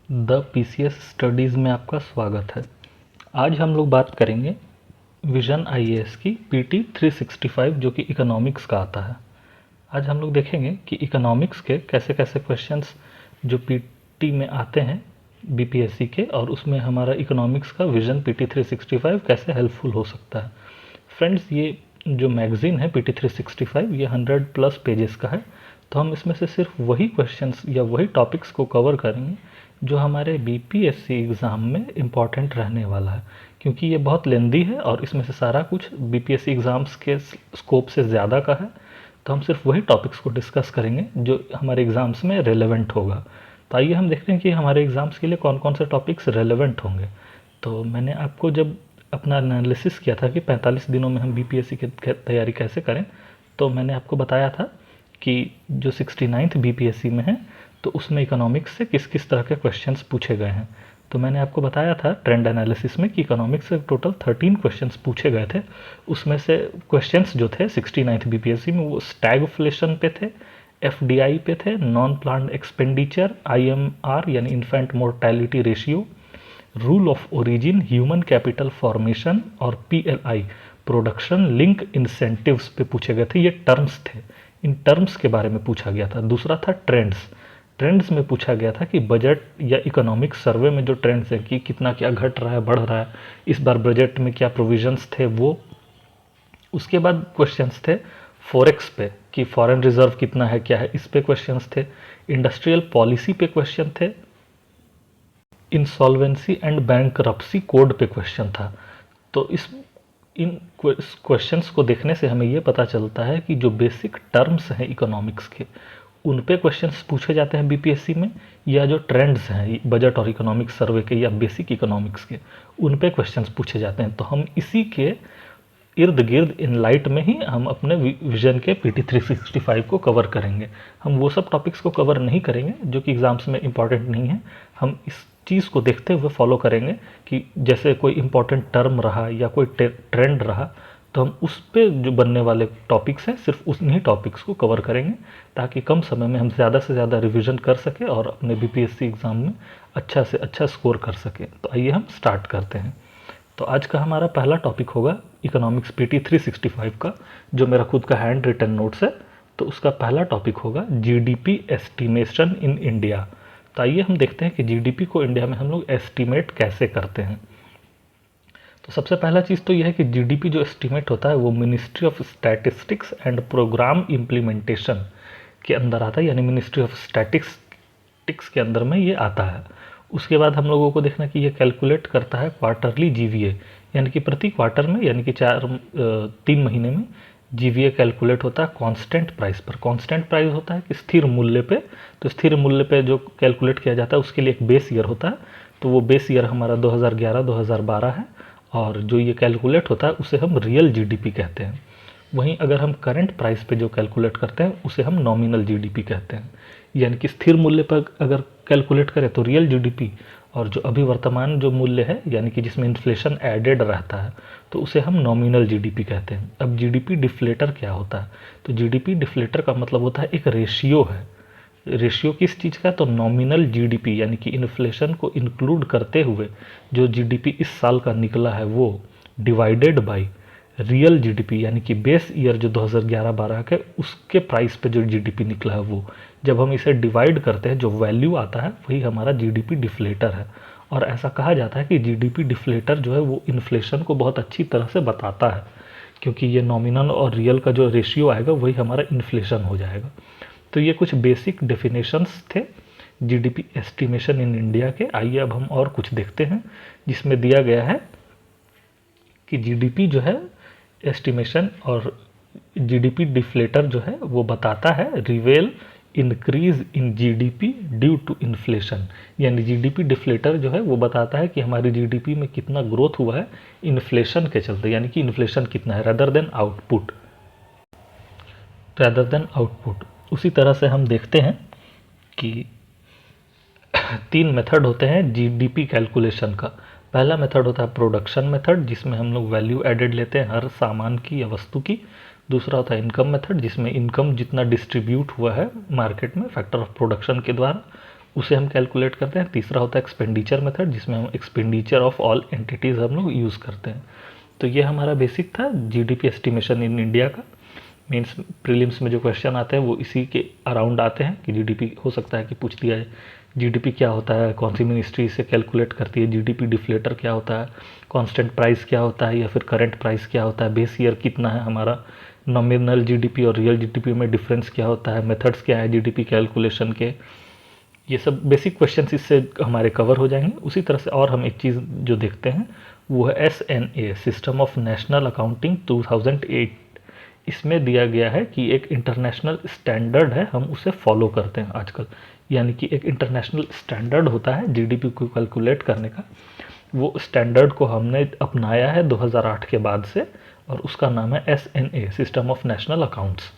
The PCS studies में आपका स्वागत है। आज हम लोग बात करेंगे विजन आईएएस की पीटी 365 जो कि इकोनॉमिक्स का आता है। आज हम लोग देखेंगे कि इकोनॉमिक्स के कैसे कैसे क्वेश्चंस जो पीटी में आते हैं बीपीएससी के, और उसमें हमारा इकोनॉमिक्स का विजन पीटी 365 कैसे हेल्पफुल हो सकता है। फ्रेंड्स, ये जो मैगज़ीन है पीटी 365 ये 100+ पेजेस का है, तो हम इसमें से सिर्फ वही क्वेश्चंस या वही टॉपिक्स को कवर करेंगे जो हमारे बीपीएससी एग्ज़ाम में इम्पॉर्टेंट रहने वाला है, क्योंकि ये बहुत लेंदी है और इसमें से सारा कुछ बीपीएससी एग्ज़ाम्स के स्कोप से ज़्यादा का है। तो हम सिर्फ वही टॉपिक्स को डिस्कस करेंगे जो हमारे एग्ज़ाम्स में रेलेवेंट होगा। तो आइए हम देखते हैं कि हमारे एग्ज़ाम्स के लिए कौन कौन से टॉपिक्स रेलेवेंट होंगे। तो मैंने आपको जब अपना एनालिसिस किया था कि 45 दिनों में हम बीपीएससी की तैयारी कैसे करें, तो मैंने आपको बताया था कि जो 69th बीपीएससी में है तो उसमें इकोनॉमिक्स से किस किस तरह के क्वेश्चंस पूछे गए हैं। तो मैंने आपको बताया था ट्रेंड एनालिसिस में कि इकोनॉमिक्स से टोटल 13 क्वेश्चंस पूछे गए थे। उसमें से क्वेश्चंस जो थे 69th बीपीएससी में वो स्टैगफ्लेशन पे थे, एफडीआई पे थे, नॉन प्लान्ड एक्सपेंडिचर, आईएमआर यानी infant mortality ratio, rule of origin, human capital formation और पीएलआई प्रोडक्शन लिंक इंसेंटिव्स पे पूछे गए थे। ये टर्म्स थे, इन टर्म्स के बारे में पूछा गया था। दूसरा था ट्रेंड्स। ट्रेंड्स में पूछा गया था कि बजट या इकोनॉमिक सर्वे में जो ट्रेंड्स हैं कि कितना क्या घट रहा है, बढ़ रहा है, इस बार बजट में क्या प्रोविजंस थे वो। उसके बाद क्वेश्चंस थे फॉरेक्स पे कि फॉरेन रिजर्व कितना है, क्या है, इस पे क्वेश्चंस थे। इंडस्ट्रियल पॉलिसी पे क्वेश्चन थे। इंसॉल्वेंसी एंड बैंकरप्सी कोड पे क्वेश्चन था। तो इन क्वेश्चंस को देखने से हमें ये पता चलता है कि जो बेसिक टर्म्स हैं इकोनॉमिक्स के उन पे क्वेश्चंस पूछे जाते हैं बीपीएससी में, या जो ट्रेंड्स हैं बजट और इकोनॉमिक सर्वे के या बेसिक इकोनॉमिक्स के उन पे क्वेश्चंस पूछे जाते हैं। तो हम इसी के इर्द गिर्द इन लाइट में ही हम अपने विजन के पीटी 365 को कवर करेंगे। हम वो सब टॉपिक्स को कवर नहीं करेंगे जो कि एग्ज़ाम्स में इम्पॉर्टेंट नहीं है। हम इस चीज़ को देखते हुए फॉलो करेंगे कि जैसे कोई इम्पॉर्टेंट टर्म रहा या कोई ट्रेंड रहा तो हम उस पे जो बनने वाले टॉपिक्स हैं सिर्फ उन्हीं टॉपिक्स को कवर करेंगे, ताकि कम समय में हम ज़्यादा से ज़्यादा रिवीजन कर सकें और अपने बीपीएससी एग्ज़ाम में अच्छा से अच्छा स्कोर कर सकें। तो आइए हम स्टार्ट करते हैं। तो आज का हमारा पहला टॉपिक होगा इकोनॉमिक्स पीटी 365 का, जो मेरा खुद का हैंड रिटन नोट्स है। तो उसका पहला टॉपिक होगा जीडीपी एस्टिमेशन इन इंडिया। तो आइए हम देखते हैं कि जीडीपी को इंडिया में हम लोग एस्टिमेट कैसे करते हैं। तो सबसे पहला चीज़ तो यह है कि जीडीपी जो एस्टिमेट होता है वो ministry of statistics and programme implementation के अंदर आता है, यानी मिनिस्ट्री ऑफ स्टैटिस्टिक्स के अंदर में ये आता है। उसके बाद हम लोगों को देखना कि ये कैलकुलेट करता है क्वार्टरली जीवीए, यानी कि प्रति क्वार्टर में, यानी कि 3 महीने में जीवीए कैलकुलेट होता है कांस्टेंट प्राइस पर। कांस्टेंट प्राइस होता है कि स्थिर मूल्य पे। तो स्थिर मूल्य पे जो कैलकुलेट किया जाता है उसके लिए एक बेस ईयर होता है। तो वो बेस ईयर हमारा 2011-2012 है, और जो ये कैलकुलेट होता है उसे हम रियल जीडीपी कहते हैं। वहीं अगर हम करंट प्राइस पे जो कैलकुलेट करते हैं उसे हम नॉमिनल जीडीपी कहते हैं। यानी कि स्थिर मूल्य पर अगर कैलकुलेट करें तो रियल जीडीपी, और जो अभी वर्तमान जो मूल्य है यानी कि जिसमें इन्फ्लेशन एडेड रहता है तो उसे हम नॉमिनल जीडीपी कहते हैं। अब जीडीपी डिफ्लेटर क्या होता है? तो जीडीपी डिफ्लेटर का मतलब होता है एक रेशियो है। रेशियो किस चीज़ का? तो नॉमिनल जीडीपी, यानी कि इन्फ्लेशन को इंक्लूड करते हुए जो जीडीपी इस साल का निकला है वो डिवाइडेड बाय रियल जीडीपी, यानी कि बेस ईयर जो 2011-12 के उसके प्राइस पे जो जीडीपी निकला है वो, जब हम इसे डिवाइड करते हैं जो वैल्यू आता है वही हमारा जीडीपी डिफ्लेटर है। और ऐसा कहा जाता है कि जीडीपी डिफ्लेटर जो है वो इन्फ्लेशन को बहुत अच्छी तरह से बताता है, क्योंकि ये नॉमिनल और रियल का जो रेशियो आएगा वही हमारा इन्फ्लेशन हो जाएगा। तो ये कुछ बेसिक डेफिनेशंस थे जीडीपी एस्टिमेशन इन इंडिया के। आइए अब हम और कुछ देखते हैं जिसमें दिया गया है कि जीडीपी जो है एस्टिमेशन और जीडीपी डिफ्लेटर जो है वो बताता है reveal increase in GDP due to inflation. यानी जीडीपी डिफ्लेटर जो है वो बताता है कि हमारी जीडीपी में कितना ग्रोथ हुआ है इन्फ्लेशन के चलते, यानी कि इन्फ्लेशन कितना है रदर देन आउटपुट। उसी तरह से हम देखते हैं कि 3 मेथड होते हैं जीडीपी कैलकुलेशन का। पहला मेथड होता है प्रोडक्शन मेथड, जिसमें हम लोग वैल्यू एडेड लेते हैं हर सामान की या वस्तु की। दूसरा होता है इनकम मेथड, जिसमें इनकम जितना डिस्ट्रीब्यूट हुआ है मार्केट में फैक्टर ऑफ प्रोडक्शन के द्वारा उसे हम कैलकुलेट करते हैं। तीसरा होता है एक्सपेंडिचर मेथड, जिसमें हम एक्सपेंडिचर ऑफ ऑल एंटिटीज़ हम लोग यूज़ करते हैं। तो ये हमारा बेसिक था जीडीपी एस्टिमेशन इन इंडिया का। मीन्स प्रीलिम्स में जो क्वेश्चन आते हैं वो इसी के अराउंड आते हैं कि जीडीपी हो सकता है कि पूछ दिया है, जीडीपी क्या होता है, कौन सी मिनिस्ट्री इसे कैलकुलेट करती है, जीडीपी डिफ्लेटर क्या होता है, कांस्टेंट प्राइस क्या होता है या फिर करंट प्राइस क्या होता है, बेस ईयर कितना है हमारा, नॉमिनल जीडीपी और रियल जीडीपी में डिफरेंस क्या होता है, मेथड्स क्या है जीडीपी कैलकुलेशन के। ये सब बेसिक क्वेश्चंस इससे हमारे कवर हो जाएंगे। उसी तरह से और हम एक चीज़ जो देखते हैं वो है SNA, system of national accounting 2008। इसमें दिया गया है कि एक इंटरनेशनल स्टैंडर्ड है, हम उसे फॉलो करते हैं आजकल। यानी कि एक इंटरनेशनल स्टैंडर्ड होता है जीडीपी को कैलकुलेट करने का, वो स्टैंडर्ड को हमने अपनाया है 2008 के बाद से, और उसका नाम है SNA, system of national accounts.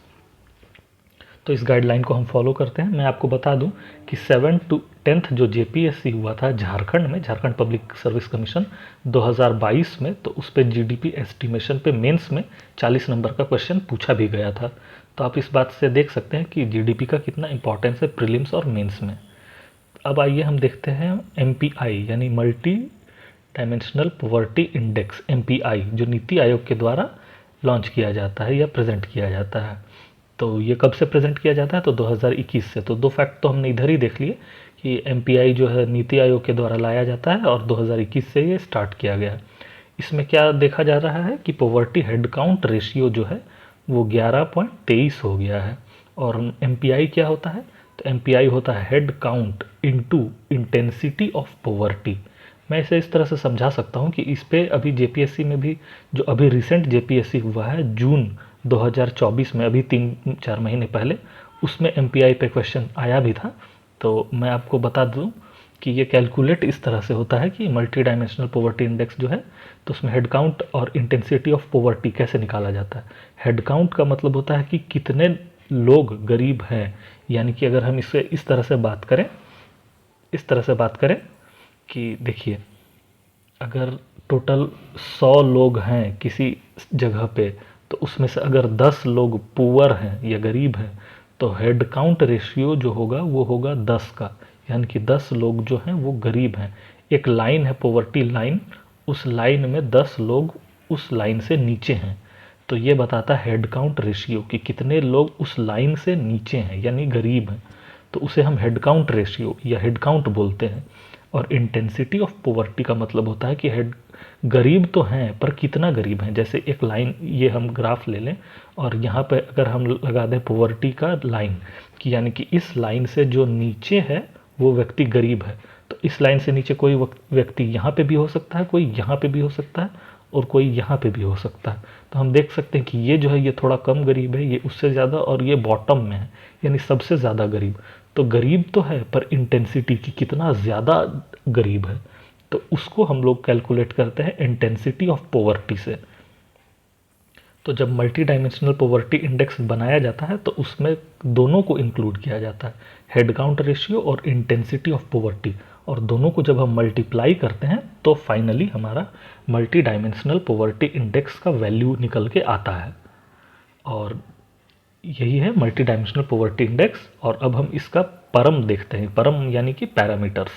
तो इस गाइडलाइन को हम फॉलो करते हैं। मैं आपको बता दूं कि 7 to 10th जो JPSC हुआ था झारखंड में, झारखंड पब्लिक सर्विस कमीशन 2022 में, तो उस पर जीडीपी एस्टिमेशन पे मेंस में 40 नंबर का क्वेश्चन पूछा भी गया था। तो आप इस बात से देख सकते हैं कि जीडीपी का कितना इंपॉर्टेंस है प्रीलिम्स और मेंस में। अब आइए हम देखते हैं MPI यानी multi dimensional poverty index, MPI, जो नीति आयोग के द्वारा लॉन्च किया जाता है या प्रेजेंट किया जाता है। तो ये कब से प्रेजेंट किया जाता है? तो 2021 से। तो दो फैक्ट तो हमने इधर ही देख लिए कि MPI जो है नीति आयोग के द्वारा लाया जाता है और 2021 से ये स्टार्ट किया गया। इसमें क्या देखा जा रहा है कि पॉवर्टी हेड काउंट रेशियो जो है वो 11.23 हो गया है। और MPI क्या होता है? तो MPI होता है head count into intensity of poverty. मैं इसे इस तरह से समझा सकता हूँ कि इस पे अभी JPSC में भी, जो अभी रिसेंट JPSC हुआ है जून 2024 में, अभी 3-4 महीने पहले, उसमें MPI पे क्वेश्चन आया भी था। तो मैं आपको बता दूं कि ये कैलकुलेट इस तरह से होता है कि मल्टी डायमेंशनल पॉवर्टी इंडेक्स जो है, तो उसमें हेड काउंट और इंटेंसिटी ऑफ पॉवर्टी कैसे निकाला जाता है। हेड काउंट का मतलब होता है कि कितने लोग गरीब हैं। यानी कि अगर हम इसे इस तरह से बात करें, इस तरह से बात करें कि देखिए, अगर टोटल 100 लोग हैं किसी जगह पे, तो उसमें से अगर 10 लोग पुअर हैं या गरीब हैं, तो हेड काउंट रेशियो जो होगा वो होगा 10 का। यानी कि 10 लोग जो हैं वो गरीब हैं। एक लाइन है पॉवर्टी लाइन, उस लाइन में 10 लोग उस लाइन से नीचे हैं। तो ये बताता है हेड काउंट रेशियो कि कितने लोग उस लाइन से नीचे हैं यानी गरीब हैं। तो उसे हम हेड काउंट रेशियो या हेड काउंट बोलते हैं। और इंटेंसिटी ऑफ पॉवर्टी का मतलब होता है कि हेड गरीब तो हैं पर कितना गरीब हैं। जैसे एक लाइन, ये हम ग्राफ ले लें और यहाँ पे अगर हम लगा दें पॉवर्टी का लाइन, कि यानी कि इस लाइन से जो नीचे है वो व्यक्ति गरीब है, तो इस लाइन से नीचे कोई व्यक्ति यहाँ पे भी हो सकता है, कोई यहाँ पे भी हो सकता है और कोई यहाँ पे भी हो सकता है। तो हम देख सकते हैं कि ये जो है ये थोड़ा कम गरीब है, ये उससे ज़्यादा, और ये बॉटम में है यानी सबसे ज़्यादा गरीब। तो गरीब तो है पर इंटेंसिटी की कितना ज़्यादा गरीब है, तो उसको हम लोग कैलकुलेट करते हैं इंटेंसिटी ऑफ पॉवर्टी से। तो जब मल्टी डायमेंशनल पॉवर्टी इंडेक्स बनाया जाता है तो उसमें दोनों को इंक्लूड किया जाता है, हेड काउंट रेशियो और इंटेंसिटी ऑफ पॉवर्टी, और दोनों को जब हम मल्टीप्लाई करते हैं तो फाइनली हमारा मल्टी डायमेंशनल पॉवर्टी इंडेक्स का वैल्यू निकल के आता है। और यही है मल्टी डायमेंशनल पॉवर्टी इंडेक्स। और अब हम इसका परम देखते हैं, परम यानी कि पैरामीटर्स।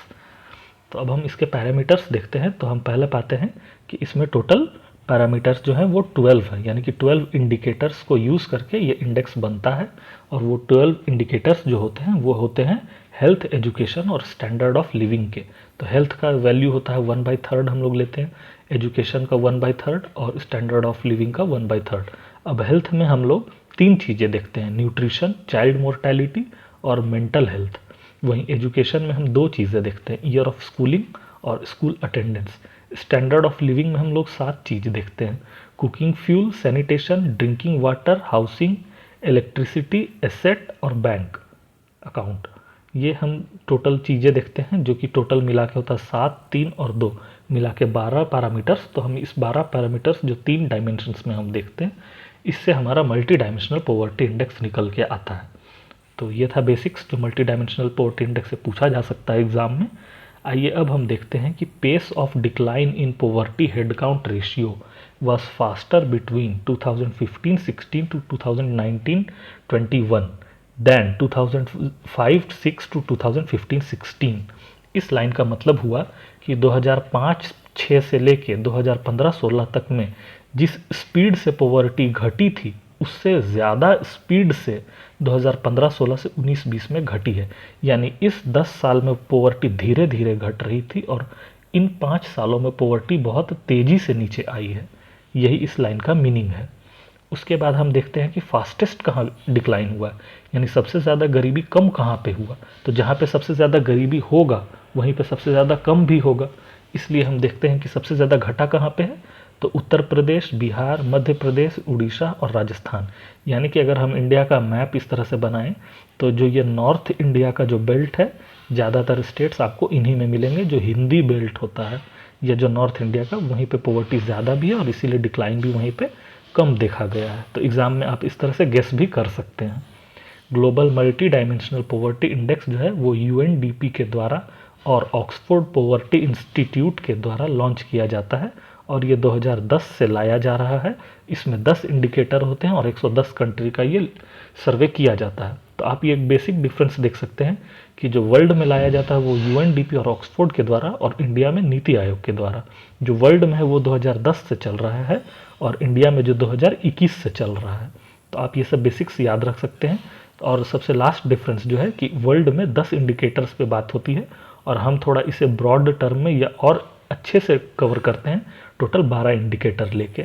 तो अब हम इसके पैरामीटर्स देखते हैं। तो हम पहले पाते हैं कि इसमें टोटल पैरामीटर्स जो हैं वो 12 है, यानी कि 12 इंडिकेटर्स को यूज़ करके ये इंडेक्स बनता है। और वो 12 इंडिकेटर्स जो होते हैं वो होते हैं हेल्थ, एजुकेशन और स्टैंडर्ड ऑफ लिविंग के। तो हेल्थ का वैल्यू होता है 1/3 हम लोग लेते हैं, एजुकेशन का 1/3 और स्टैंडर्ड ऑफ लिविंग का 1/3। अब हेल्थ में हम लोग 3 चीज़ें देखते हैं, न्यूट्रिशन, चाइल्ड मोर्टेलिटी और मेंटल हेल्थ। वहीं एजुकेशन में हम 2 चीज़ें देखते हैं, ईयर ऑफ स्कूलिंग और school attendance. Standard of living में हम लोग 7 चीज़ देखते हैं, cooking fuel, sanitation, drinking water, housing, electricity, asset और बैंक अकाउंट। ये हम टोटल चीज़ें देखते हैं जो कि टोटल मिला के होता है 7, 3 और 2 मिला के 12 पैरामीटर्स। तो हम इस 12 पैरामीटर्स जो 3 डायमेंशंस में हम देखते हैं, इससे हमारा मल्टी डायमेंशनल पॉवर्टी इंडेक्स निकल के आता है। तो ये था बेसिक्स जो मल्टी डायमेंशनल पॉवर्टी इंडेक्स से पूछा जा सकता है एग्जाम में। आइए अब हम देखते हैं कि pace of decline in poverty head count ratio was faster between 2015-16 to 2019-21 than 2005-6 to 2015-16। इस लाइन का मतलब हुआ कि 2005-6 से लेके 2015-16 तक में जिस स्पीड से पॉवर्टी घटी थी उससे ज़्यादा स्पीड से 2015-16 से 19-20 में घटी है। यानी इस 10 साल में पॉवर्टी धीरे धीरे घट रही थी और इन 5 सालों में पॉवर्टी बहुत तेज़ी से नीचे आई है। यही इस लाइन का मीनिंग है। उसके बाद हम देखते हैं कि फास्टेस्ट कहाँ डिक्लाइन हुआ, यानी सबसे ज़्यादा गरीबी कम कहाँ पे हुआ। तो जहाँ पे सबसे ज़्यादा गरीबी होगा वहीं पे सबसे ज़्यादा कम भी होगा। इसलिए हम देखते हैं कि सबसे ज़्यादा घटा कहाँ पे है, तो उत्तर प्रदेश, बिहार, मध्य प्रदेश, उड़ीसा और राजस्थान। यानी कि अगर हम इंडिया का मैप इस तरह से बनाएं तो जो ये नॉर्थ इंडिया का जो बेल्ट है, ज़्यादातर स्टेट्स आपको इन्हीं में मिलेंगे। जो हिंदी बेल्ट होता है या जो नॉर्थ इंडिया का, वहीं पे पॉवर्टी ज़्यादा भी है और इसीलिए डिक्लाइन भी वहीं पे कम देखा गया है। तो एग्ज़ाम में आप इस तरह से गेस भी कर सकते हैं। Global multi dimensional poverty index जो है वो यूएनडीपी के द्वारा और ऑक्सफोर्ड पॉवर्टी इंस्टीट्यूट के द्वारा लॉन्च किया जाता है और ये 2010 से लाया जा रहा है। इसमें 10 इंडिकेटर होते हैं और 110 कंट्री का ये सर्वे किया जाता है। तो आप ये एक बेसिक डिफरेंस देख सकते हैं कि जो वर्ल्ड में लाया जाता है वो यूएनडीपी और ऑक्सफोर्ड के द्वारा, और इंडिया में नीति आयोग के द्वारा। जो वर्ल्ड में है वो 2010 से चल रहा है और इंडिया में जो 2021 से चल रहा है। तो आप ये सब बेसिक्स याद रख सकते हैं। और सबसे लास्ट डिफरेंस जो है कि वर्ल्ड में 10 इंडिकेटर्स पे बात होती है और हम थोड़ा इसे ब्रॉड टर्म में या और अच्छे से कवर करते हैं, टोटल 12 इंडिकेटर लेके।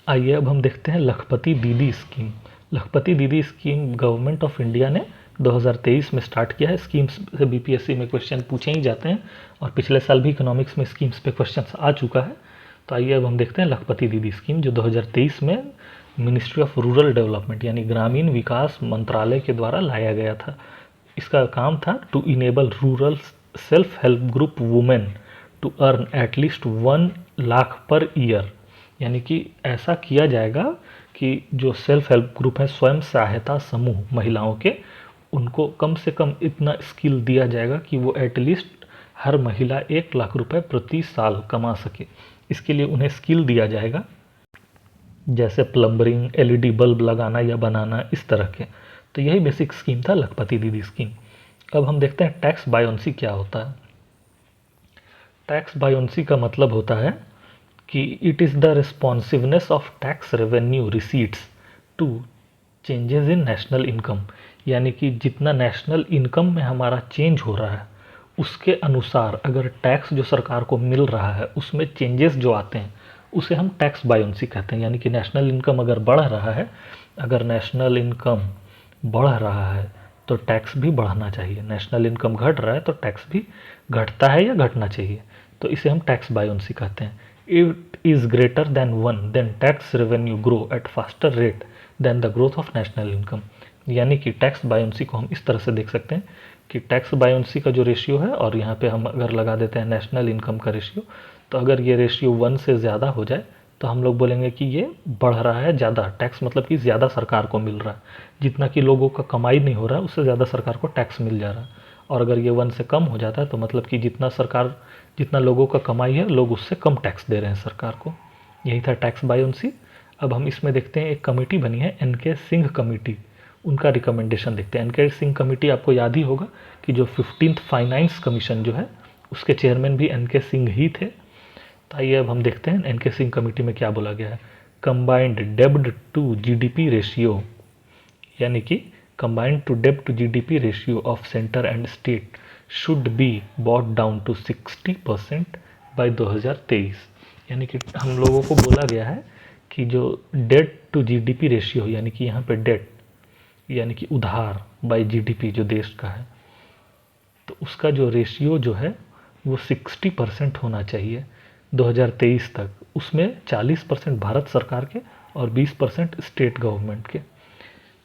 आइए अब हम देखते हैं लखपति दीदी स्कीम। लखपति दीदी स्कीम गवर्नमेंट ऑफ इंडिया ने 2023 में स्टार्ट किया है। स्कीम्स से बीपीएससी में क्वेश्चन पूछे ही जाते हैं और पिछले साल भी इकोनॉमिक्स में स्कीम्स पे क्वेश्चन आ चुका है। तो आइए अब हम देखते हैं लखपति दीदी स्कीम, जो 2023 में मिनिस्ट्री ऑफ रूरल डेवलपमेंट यानी ग्रामीण विकास मंत्रालय के द्वारा लाया गया था। इसका काम था to enable rural self help group women to earn at least 1 lakh per year. यानी कि ऐसा किया जाएगा कि जो सेल्फ हेल्प ग्रुप है, स्वयं सहायता समूह महिलाओं के, उनको कम से कम इतना स्किल दिया जाएगा कि वो एटलीस्ट हर महिला 1 लाख रुपए प्रति साल कमा सके। इसके लिए उन्हें स्किल दिया जाएगा, जैसे प्लम्बरिंग, एलईडी बल्ब लगाना या बनाना, इस तरह के। तो यही बेसिक स्कीम था लखपति दीदी स्कीम। अब हम देखते हैं टैक्स बायोन्सी क्या होता है। टैक्स बायोन्सी का मतलब होता है कि it is the responsiveness of tax revenue receipts to changes in national income. यानी कि जितना नेशनल इनकम में हमारा चेंज हो रहा है उसके अनुसार अगर टैक्स जो सरकार को मिल रहा है उसमें चेंजेस जो आते हैं उसे हम टैक्स बायोन्सी कहते हैं। यानी कि नेशनल इनकम अगर बढ़ रहा है, अगर नेशनल इनकम बढ़ रहा है तो टैक्स भी बढ़ना चाहिए, नेशनल इनकम घट रहा है तो टैक्स भी घटता है या घटना चाहिए। तो इसे हम टैक्स बायोन्सी कहते हैं। It is greater than 1 than tax revenue grow at faster rate than the growth of national income. यानी कि टैक्स बायोन्सी को हम इस तरह से देख सकते हैं कि टैक्स बायोन्सी का जो रेशियो है, और यहाँ पे हम अगर लगा देते हैं नेशनल इनकम का रेशियो, तो अगर ये रेशियो 1 से ज़्यादा हो जाए तो हम लोग बोलेंगे कि ये बढ़ रहा है ज़्यादा टैक्स, मतलब कि ज़्यादा सरकार को मिल रहा है। जितना कि लोगों का कमाई नहीं हो रहा है उससे ज़्यादा सरकार को टैक्स मिल जा रहा है। और अगर ये 1 से कम हो जाता है तो मतलब कि जितना लोगों का कमाई है लोग उससे कम टैक्स दे रहे हैं सरकार को। यही था टैक्स बायोन्सी। अब हम इसमें देखते हैं एक कमेटी बनी है एनके सिंह कमेटी, उनका रिकमेंडेशन देखते हैं। एनके सिंह कमेटी आपको याद ही होगा कि जो 15th फाइनेंस कमीशन जो है उसके चेयरमैन भी एनके सिंह ही थे। तो आइए अब हम देखते हैं एनके सिंह कमेटी में क्या बोला गया है। कंबाइंड डेब्ट टू जीडीपी रेशियो, यानी कि कंबाइंड टू डेब्ट to GDP ratio of centre and state should be brought down to 60% by 2023। यानी कि हम लोगों को बोला गया है कि जो डेट टू जीडीपी रेशियो, यानी कि यहाँ पे डेट यानी कि उधार बाय जीडीपी जो देश का है, तो उसका जो रेशियो जो है वो 60% होना चाहिए 2023 तक। उसमें 40% भारत सरकार के और 20% स्टेट गवर्नमेंट के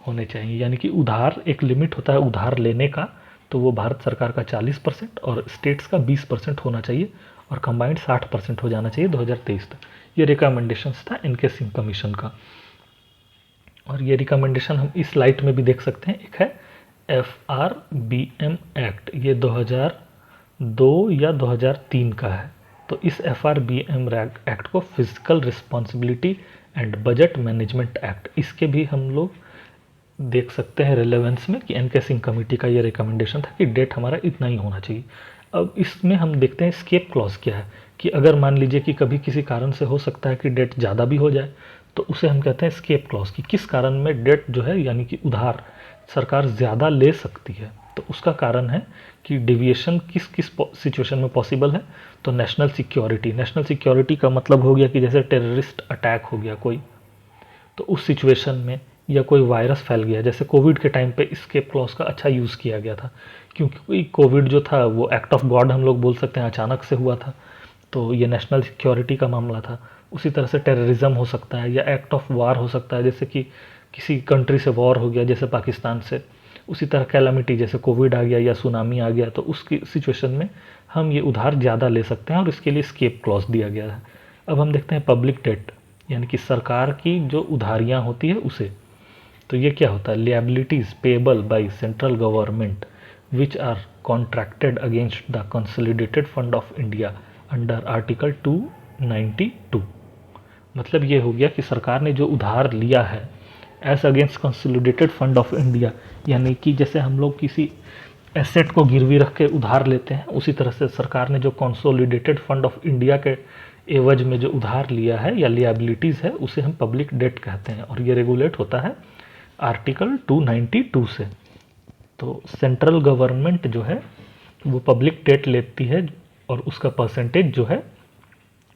होने चाहिए। यानी कि उधार, एक लिमिट होता है उधार लेने का, तो वो भारत सरकार का 40% और स्टेट्स का 20% होना चाहिए और कंबाइंड 60% हो जाना चाहिए 2023 तक। ये रिकमेंडेशंस था इनके सिंह कमीशन का। और ये रिकमेंडेशन हम इस स्लाइड में भी देख सकते हैं। एक है FRBM एक्ट, ये 2002 या 2003 का है। तो इस FRBM एक्ट को physical responsibility and budget management act, इसके भी हम लोग देख सकते हैं रेलेवेंस में कि एन.के. सिंह कमेटी का ये रिकमेंडेशन था कि डेट हमारा इतना ही होना चाहिए। अब इसमें हम देखते हैं स्केप क्लॉज क्या है, कि अगर मान लीजिए कि कभी किसी कारण से हो सकता है कि डेट ज़्यादा भी हो जाए, तो उसे हम कहते हैं स्केप क्लॉज, कि किस कारण में डेट जो है यानी कि उधार सरकार ज़्यादा ले सकती है। तो उसका कारण है कि डेविएशन किस किस सिचुएशन में पॉसिबल है। तो नेशनल सिक्योरिटी का मतलब हो गया कि जैसे टेररिस्ट अटैक हो गया कोई, तो उस सिचुएशन में, या कोई वायरस फैल गया, जैसे कोविड के टाइम पे स्केप क्लॉज का अच्छा यूज़ किया गया था, क्योंकि कोविड जो था वो एक्ट ऑफ गॉड हम लोग बोल सकते हैं, अचानक से हुआ था, तो ये नेशनल सिक्योरिटी का मामला था। उसी तरह से टेररिज्म हो सकता है या एक्ट ऑफ वार हो सकता है, जैसे कि किसी कंट्री से वॉर हो गया जैसे पाकिस्तान से। उसी तरह कैलामिटी जैसे कोविड आ गया या सुनामी आ गया, तो उसकी सिचुएशन में हम ये उधार ज़्यादा ले सकते हैं और इसके लिए स्केप क्लॉज दिया गया है। अब हम देखते हैं पब्लिक डेट, यानी कि सरकार की जो उधारियाँ होती है उसे। तो ये क्या होता है, liabilities payable by central government which are contracted against the consolidated fund of India under article 292। मतलब ये हो गया कि सरकार ने जो उधार लिया है as against consolidated fund of India, यानी कि जैसे हम लोग किसी एसेट को गिरवी रख के उधार लेते हैं, उसी तरह से सरकार ने जो कंसोलिडेटेड फंड ऑफ इंडिया के एवज में जो उधार लिया है या लिएबिलिटीज़ है, उसे हम पब्लिक डेट कहते हैं, और ये रेगुलेट होता है आर्टिकल 292 से। तो सेंट्रल गवर्नमेंट जो है वो पब्लिक डेट लेती है, और उसका परसेंटेज जो है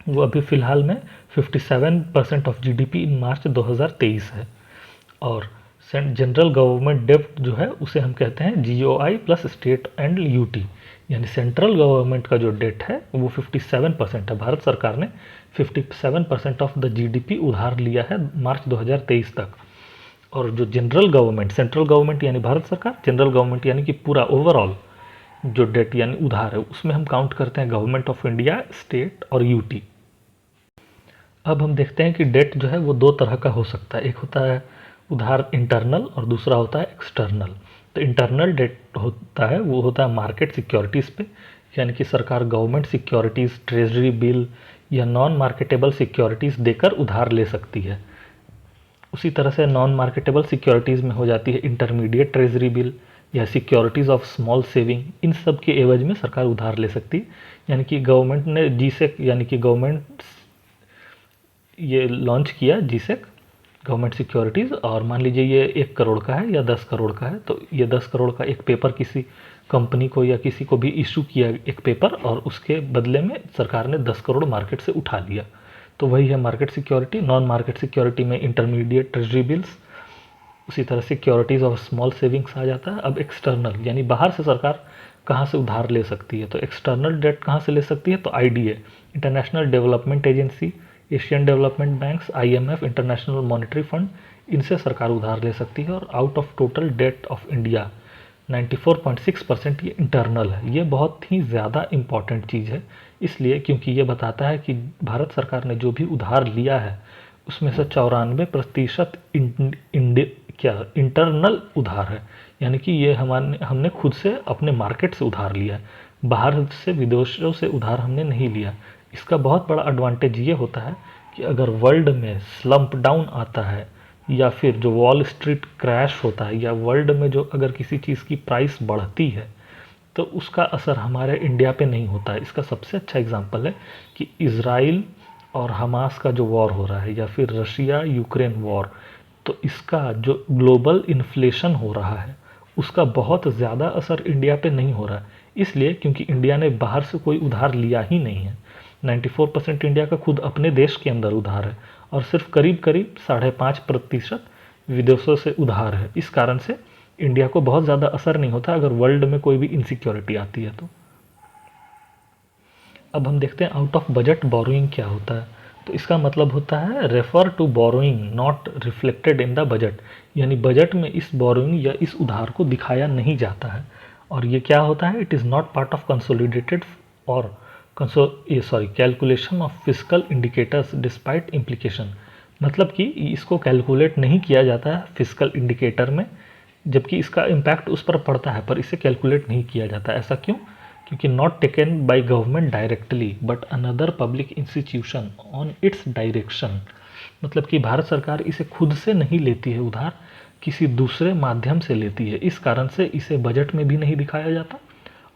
वो अभी फ़िलहाल में 57% ऑफ जीडीपी इन मार्च 2023 है। और जनरल गवर्नमेंट डेब्ट जो है उसे हम कहते हैं GOI plus state and UT, यानी सेंट्रल गवर्नमेंट का जो डेट है वो 57% है। भारत सरकार ने 57% ऑफ द जीडीपी उधार लिया है मार्च 2023 तक। और जो जनरल गवर्नमेंट, सेंट्रल गवर्नमेंट यानी भारत सरकार, जनरल गवर्नमेंट यानी कि पूरा ओवरऑल जो डेट यानी उधार है, उसमें हम काउंट करते हैं गवर्नमेंट ऑफ इंडिया, स्टेट और यूटी। अब हम देखते हैं कि डेट जो है वो दो तरह का हो सकता है, एक होता है उधार इंटरनल और दूसरा होता है एक्सटर्नल। तो इंटरनल डेट होता है वो होता है मार्केट सिक्योरिटीज़ पे, यानी कि सरकार गवर्नमेंट सिक्योरिटीज़, ट्रेजरी बिल या नॉन मार्केटेबल सिक्योरिटीज़ देकर उधार ले सकती है। उसी तरह से नॉन मार्केटेबल सिक्योरिटीज़ में हो जाती है इंटरमीडिएट ट्रेजरी बिल या सिक्योरिटीज़ ऑफ स्मॉल सेविंग। इन सब के एवज में सरकार उधार ले सकती है, यानी कि गवर्नमेंट ने जीसेक यानी कि गवर्नमेंट ये लॉन्च किया जीसेक गवर्नमेंट सिक्योरिटीज़, और मान लीजिए ये 1 करोड़ का है या 10 करोड़ का है, तो ये 10 करोड़ का एक पेपर किसी कंपनी को या किसी को भी इशू किया एक पेपर, और उसके बदले में सरकार ने 10 करोड़ मार्केट से उठा लिया। तो वही है market security. Non market security में इंटरमीडिएट ट्रेजरी बिल्स, उसी तरह सिक्योरिटीज़ ऑफ स्मॉल सेविंग्स आ जाता है। अब एक्सटर्नल यानी बाहर से सरकार कहाँ से उधार ले सकती है, तो एक्सटर्नल डेट कहाँ से ले सकती है, तो IDA, international development agency, Asian development banks, IMF, international monetary fund, इनसे सरकार उधार ले सकती है। और out of total date of India 94.6% ये इंटरनल है। ये बहुत ही ज़्यादा इम्पॉर्टेंट चीज़ है, इसलिए क्योंकि ये बताता है कि भारत सरकार ने जो भी उधार लिया है उसमें से 94% इंटरनल उधार है, यानी कि ये हमने खुद से अपने मार्केट से उधार लिया है, बाहर से विदेशों से उधार हमने नहीं लिया। इसका बहुत बड़ा एडवांटेज ये होता है कि अगर वर्ल्ड में स्लम्प डाउन आता है या फिर जो वॉल स्ट्रीट क्रैश होता है, या वर्ल्ड में जो अगर किसी चीज़ की प्राइस बढ़ती है, तो उसका असर हमारे इंडिया पे नहीं होता है। इसका सबसे अच्छा एग्जांपल है कि इज़राइल और हमास का जो वॉर हो रहा है, या फिर रशिया यूक्रेन वॉर, तो इसका जो ग्लोबल इन्फ्लेशन हो रहा है उसका बहुत ज़्यादा असर इंडिया पे नहीं हो रहा है। इसलिए क्योंकि इंडिया ने बाहर से कोई उधार लिया ही नहीं है। 94% इंडिया का खुद अपने देश के अंदर उधार है, और सिर्फ करीब करीब 5.5% विदेशों से उधार है। इस कारण से इंडिया को बहुत ज़्यादा असर नहीं होता अगर वर्ल्ड में कोई भी इनसिक्योरिटी आती है तो। अब हम देखते हैं आउट ऑफ बजट बोरोइंग क्या होता है। तो इसका मतलब होता है refer to borrowing not reflected in the budget, यानी बजट में इस बोरोइंग या इस उधार को दिखाया नहीं जाता है। और ये क्या होता है, it is not part of consolidated और calculation of physical indicators despite implication. मतलब कि इसको कैलकुलेट नहीं किया जाता है फिजिकल इंडिकेटर में, जबकि इसका इम्पैक्ट उस पर पड़ता है, पर इसे कैलकुलेट नहीं किया जाता। ऐसा क्यों? क्योंकि not taken by government directly but another public institution on its direction. मतलब कि भारत सरकार इसे खुद से नहीं लेती है उधार, किसी दूसरे माध्यम से लेती है। इस कारण से इसे बजट में भी नहीं दिखाया जाता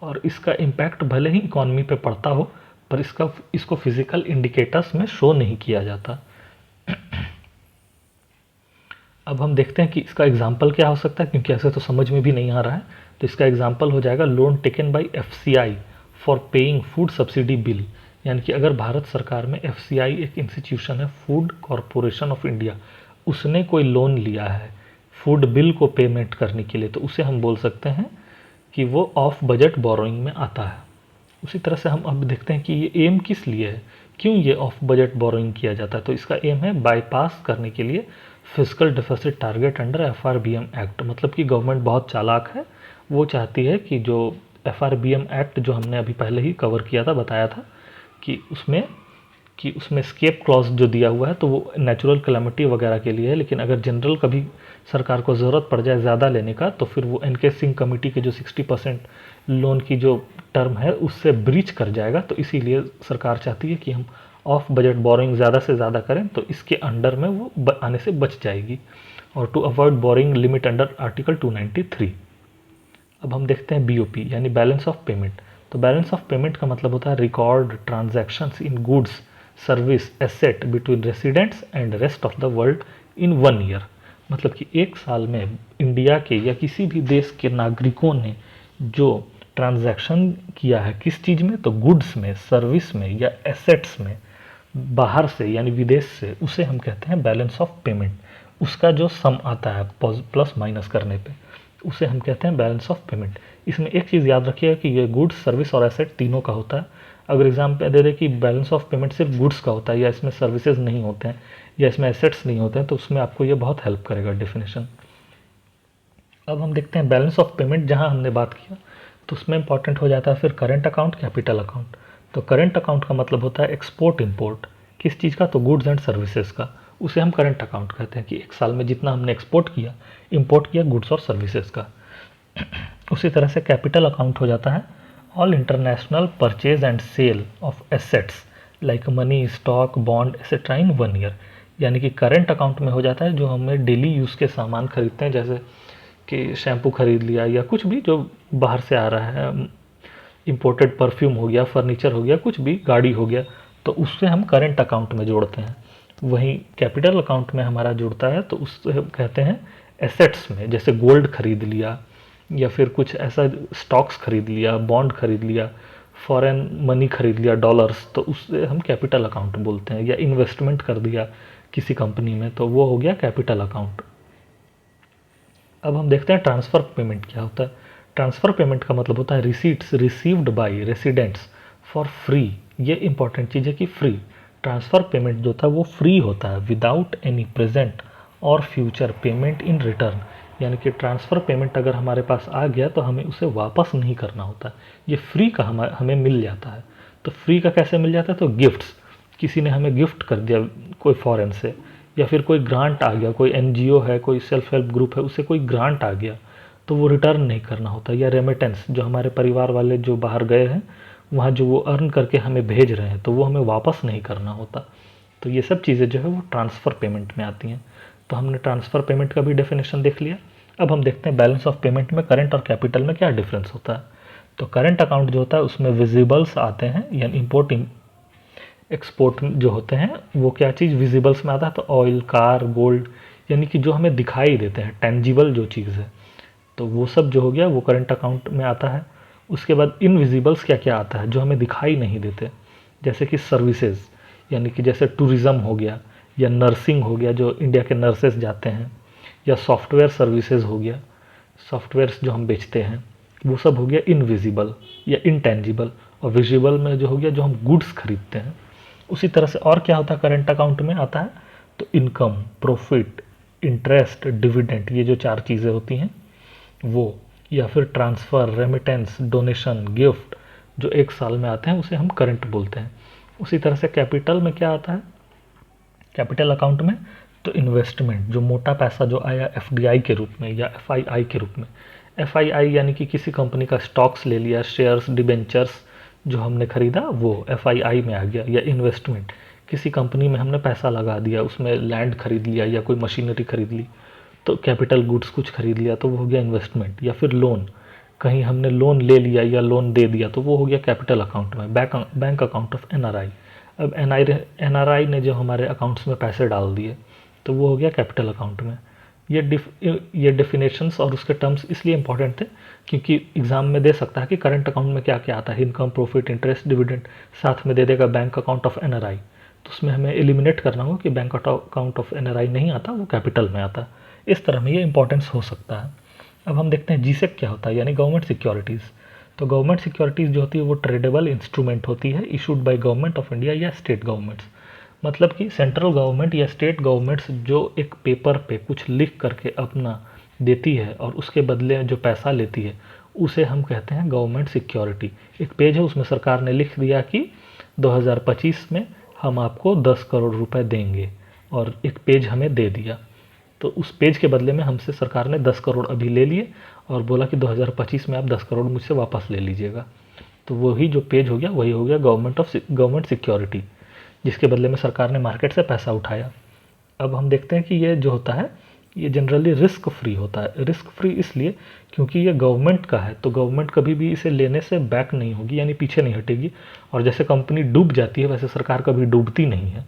और इसका इम्पैक्ट भले ही इकॉनमी पे पड़ता हो पर इसको फिजिकल इंडिकेटर्स में शो नहीं किया जाता। अब हम देखते हैं कि इसका एग्जाम्पल क्या हो सकता है, क्योंकि ऐसे तो समझ में भी नहीं आ रहा है। तो इसका एग्जाम्पल हो जाएगा loan taken by FCI for paying food subsidy bill. यानी कि अगर भारत सरकार में एफसीआई एक इंस्टीट्यूशन है, फूड कॉरपोरेशन ऑफ इंडिया, उसने कोई लोन लिया है फूड बिल को पेमेंट करने के लिए, तो उसे हम बोल सकते हैं कि वो ऑफ बजट बोरोइंग में आता है। उसी तरह से हम अब देखते हैं कि ये एम किस लिए है, क्यों ये ऑफ बजट बोरोइंग किया जाता है। तो इसका एम है बाईपास करने के लिए physical deficit target under FRBM act. मतलब कि गवर्नमेंट बहुत चालाक है, वो चाहती है कि जो एफआरबीएम एक्ट जो हमने अभी पहले ही कवर किया था, बताया था कि उसमें स्केप क्लॉज जो दिया हुआ है तो वो नेचुरल कैलामिटी वगैरह के लिए है, लेकिन अगर जनरल कभी सरकार को ज़रूरत पड़ जाए ज़्यादा लेने का तो फिर वो एन के सिंह कमेटी के जो 60% लोन की जो टर्म है उससे ब्रीच कर जाएगा। तो इसीलिए सरकार चाहती है कि हम ऑफ बजट बोरोइंग ज़्यादा से ज़्यादा करें तो इसके अंडर में वो आने से बच जाएगी, और to avoid borrowing limit under article 293। अब हम देखते हैं बीओपी यानी बैलेंस ऑफ पेमेंट। तो बैलेंस ऑफ पेमेंट का मतलब होता है record transactions in goods service asset between residents and rest of the world in 1 year. मतलब कि एक साल में इंडिया के या किसी भी देश के नागरिकों ने जो ट्रांजैक्शन किया है किस चीज़ में, तो गुड्स में, सर्विस में या एसेट्स में बाहर से यानी विदेश से, उसे हम कहते हैं बैलेंस ऑफ पेमेंट। उसका जो सम आता है प्लस माइनस करने पे उसे हम कहते हैं बैलेंस ऑफ पेमेंट। इसमें एक चीज़ याद रखिएगा कि ये गुड्स सर्विस और एसेट तीनों का होता है। अगर एग्जाम पे दे दे कि बैलेंस ऑफ पेमेंट सिर्फ गुड्स का होता है या इसमें सर्विसेज नहीं होते हैं या इसमें एसेट्स नहीं होते हैं, तो उसमें आपको ये बहुत हेल्प करेगा डेफिनेशन। अब हम देखते हैं बैलेंस ऑफ पेमेंट जहाँ हमने बात किया तो उसमें इंपॉर्टेंट हो जाता है फिर करंट अकाउंट, कैपिटल अकाउंट। तो करंट अकाउंट का मतलब होता है एक्सपोर्ट इंपोर्ट, किस चीज़ का, तो गुड्स एंड सर्विसेज का, उसे हम करंट अकाउंट कहते हैं कि एक साल में जितना हमने एक्सपोर्ट किया, इंपोर्ट किया गुड्स और सर्विसेज का। उसी तरह से कैपिटल अकाउंट हो जाता है all international purchase and sale of assets like money, stock, bond etcetera in 1 year. यानी कि करंट अकाउंट में हो जाता है जो हमें डेली यूज़ के सामान खरीदते हैं, जैसे कि शैम्पू खरीद लिया या कुछ भी जो बाहर से आ रहा है, इंपोर्टेड परफ्यूम हो गया, फर्नीचर हो गया, कुछ भी, गाड़ी हो गया, तो उससे हम करंट अकाउंट में जोड़ते हैं। वहीं कैपिटल अकाउंट में हमारा जुड़ता है तो उससे हम कहते हैं एसेट्स में, जैसे गोल्ड खरीद लिया या फिर कुछ ऐसा स्टॉक्स खरीद लिया, बॉन्ड खरीद लिया, फॉरेन मनी खरीद लिया, डॉलर्स, तो उससे हम कैपिटल अकाउंट बोलते हैं। या इन्वेस्टमेंट कर दिया किसी कंपनी में तो वो हो गया कैपिटल अकाउंट। अब हम देखते हैं ट्रांसफ़र पेमेंट क्या होता है। ट्रांसफ़र पेमेंट का मतलब होता है receipts received by residents for free. ये इंपॉर्टेंट चीज़ है कि फ्री। ट्रांसफ़र पेमेंट जो था वो फ्री होता है विदाउट एनी प्रेजेंट और फ्यूचर पेमेंट इन रिटर्न। यानी कि ट्रांसफ़र पेमेंट अगर हमारे पास आ गया तो हमें उसे वापस नहीं करना होता, ये फ्री का हमें मिल जाता है। तो फ्री का कैसे मिल जाता है, तो गिफ्ट्स, किसी ने हमें गिफ्ट कर दिया कोई फॉरेन से, या फिर कोई ग्रांट आ गया, कोई एनजीओ है, कोई सेल्फ हेल्प ग्रुप है, उसे कोई ग्रांट आ गया तो वो रिटर्न नहीं करना होता। या रेमिटेंस, जो हमारे परिवार वाले जो बाहर गए हैं वहाँ जो वो अर्न करके हमें भेज रहे हैं तो वो हमें वापस नहीं करना होता। तो ये सब चीज़ें जो है वो ट्रांसफ़र पेमेंट में आती हैं। तो हमने ट्रांसफ़र पेमेंट का भी डेफिनेशन देख लिया। अब हम देखते हैं बैलेंस ऑफ पेमेंट में करंट और कैपिटल में क्या डिफरेंस होता है। तो करंट अकाउंट जो होता है उसमें विजिबल्स आते हैं, यानी इंपोर्ट एक्सपोर्ट जो होते हैं वो क्या चीज़ विजिबल्स में आता है, तो ऑयल, कार, गोल्ड, यानी कि जो हमें दिखाई देते हैं, टेंजिबल जो चीज़ है, तो वो सब जो हो गया वो करंट अकाउंट में आता है। उसके बाद इनविजिबल्स क्या क्या आता है जो हमें दिखाई नहीं देते, जैसे कि सर्विसेज, यानी कि जैसे टूरिज़्म हो गया या नर्सिंग हो गया, जो इंडिया के नर्सेज जाते हैं, या सॉफ्टवेयर सर्विसेज हो गया, सॉफ्टवेयर्स जो हम बेचते हैं, वो सब हो गया इनविजिबल या इनटेंजिबल। और विजिबल में जो हो गया जो हम गुड्स खरीदते हैं। उसी तरह से और क्या होता है करंट अकाउंट में आता है, तो इनकम, प्रॉफिट, इंटरेस्ट, डिविडेंड, ये जो 4 चीज़ें होती हैं वो, या फिर ट्रांसफ़र, रेमिटेंस, डोनेशन, गिफ्ट जो एक साल में आते हैं उसे हम करंट बोलते हैं। उसी तरह से कैपिटल में क्या आता है, कैपिटल अकाउंट में तो इन्वेस्टमेंट, जो मोटा पैसा जो आया एफडीआई के रूप में या एफआईआई के रूप में। एफआईआई यानी कि किसी कंपनी का स्टॉक्स ले लिया, शेयर्स, डिबेंचर्स जो हमने खरीदा वो एफआईआई में आ गया। या इन्वेस्टमेंट, किसी कंपनी में हमने पैसा लगा दिया, उसमें लैंड खरीद लिया या कोई मशीनरी खरीद ली, तो कैपिटल गुड्स कुछ खरीद लिया तो वो हो गया इन्वेस्टमेंट, या फिर लोन, कहीं हमने लोन ले लिया या लोन दे दिया तो वो हो गया कैपिटल अकाउंट में, बैंक अकाउंट ऑफ एनआरआई। अब एनआरआई ने जो हमारे अकाउंट्स में पैसे डाल दिए तो वो हो गया कैपिटल अकाउंट में। ये डेफिनेशंस और उसके टर्म्स इसलिए इंपॉर्टेंट थे क्योंकि एग्जाम में दे सकता है कि करंट अकाउंट में क्या क्या आता है, इनकम, प्रॉफिट, इंटरेस्ट, डिविडेंड, साथ में दे देगा बैंक अकाउंट ऑफ एनआरआई। तो उसमें हमें एलिमिनेट करना होगा कि बैंक अकाउंट ऑफ एनआरआई नहीं आता, वो कैपिटल में आता है। इस तरह में ये इंपॉर्टेंस हो सकता है। अब हम देखते हैं जीसेक क्या होता है, यानी गवर्नमेंट सिक्योरिटीज़। तो गवर्नमेंट सिक्योरिटीज़ जो होती है वो ट्रेडेबल इंस्ट्रूमेंट होती है issued by government of India या स्टेट गवर्नमेंट्स। मतलब कि सेंट्रल गवर्नमेंट या स्टेट गवर्नमेंट्स जो एक पेपर पे कुछ लिख करके अपना देती है और उसके बदले जो पैसा लेती है उसे हम कहते हैं गवर्नमेंट सिक्योरिटी। एक पेज है, उसमें सरकार ने लिख दिया कि 2025 में हम आपको 10 करोड़ रुपए देंगे, और एक पेज हमें दे दिया, तो उस पेज के बदले में हमसे सरकार ने 10 करोड़ अभी ले लिए और बोला कि 2025 में आप 10 करोड़ मुझसे वापस ले लीजिएगा। तो वही जो पेज हो गया वही हो गया गवर्नमेंट सिक्योरिटी, जिसके बदले में सरकार ने मार्केट से पैसा उठाया। अब हम देखते हैं कि ये जो होता है ये जनरली रिस्क फ्री होता है। रिस्क फ्री इसलिए क्योंकि ये गवर्नमेंट का है, तो गवर्नमेंट कभी भी इसे लेने से बैक नहीं होगी, यानी पीछे नहीं हटेगी। और जैसे कंपनी डूब जाती है वैसे सरकार कभी डूबती नहीं है,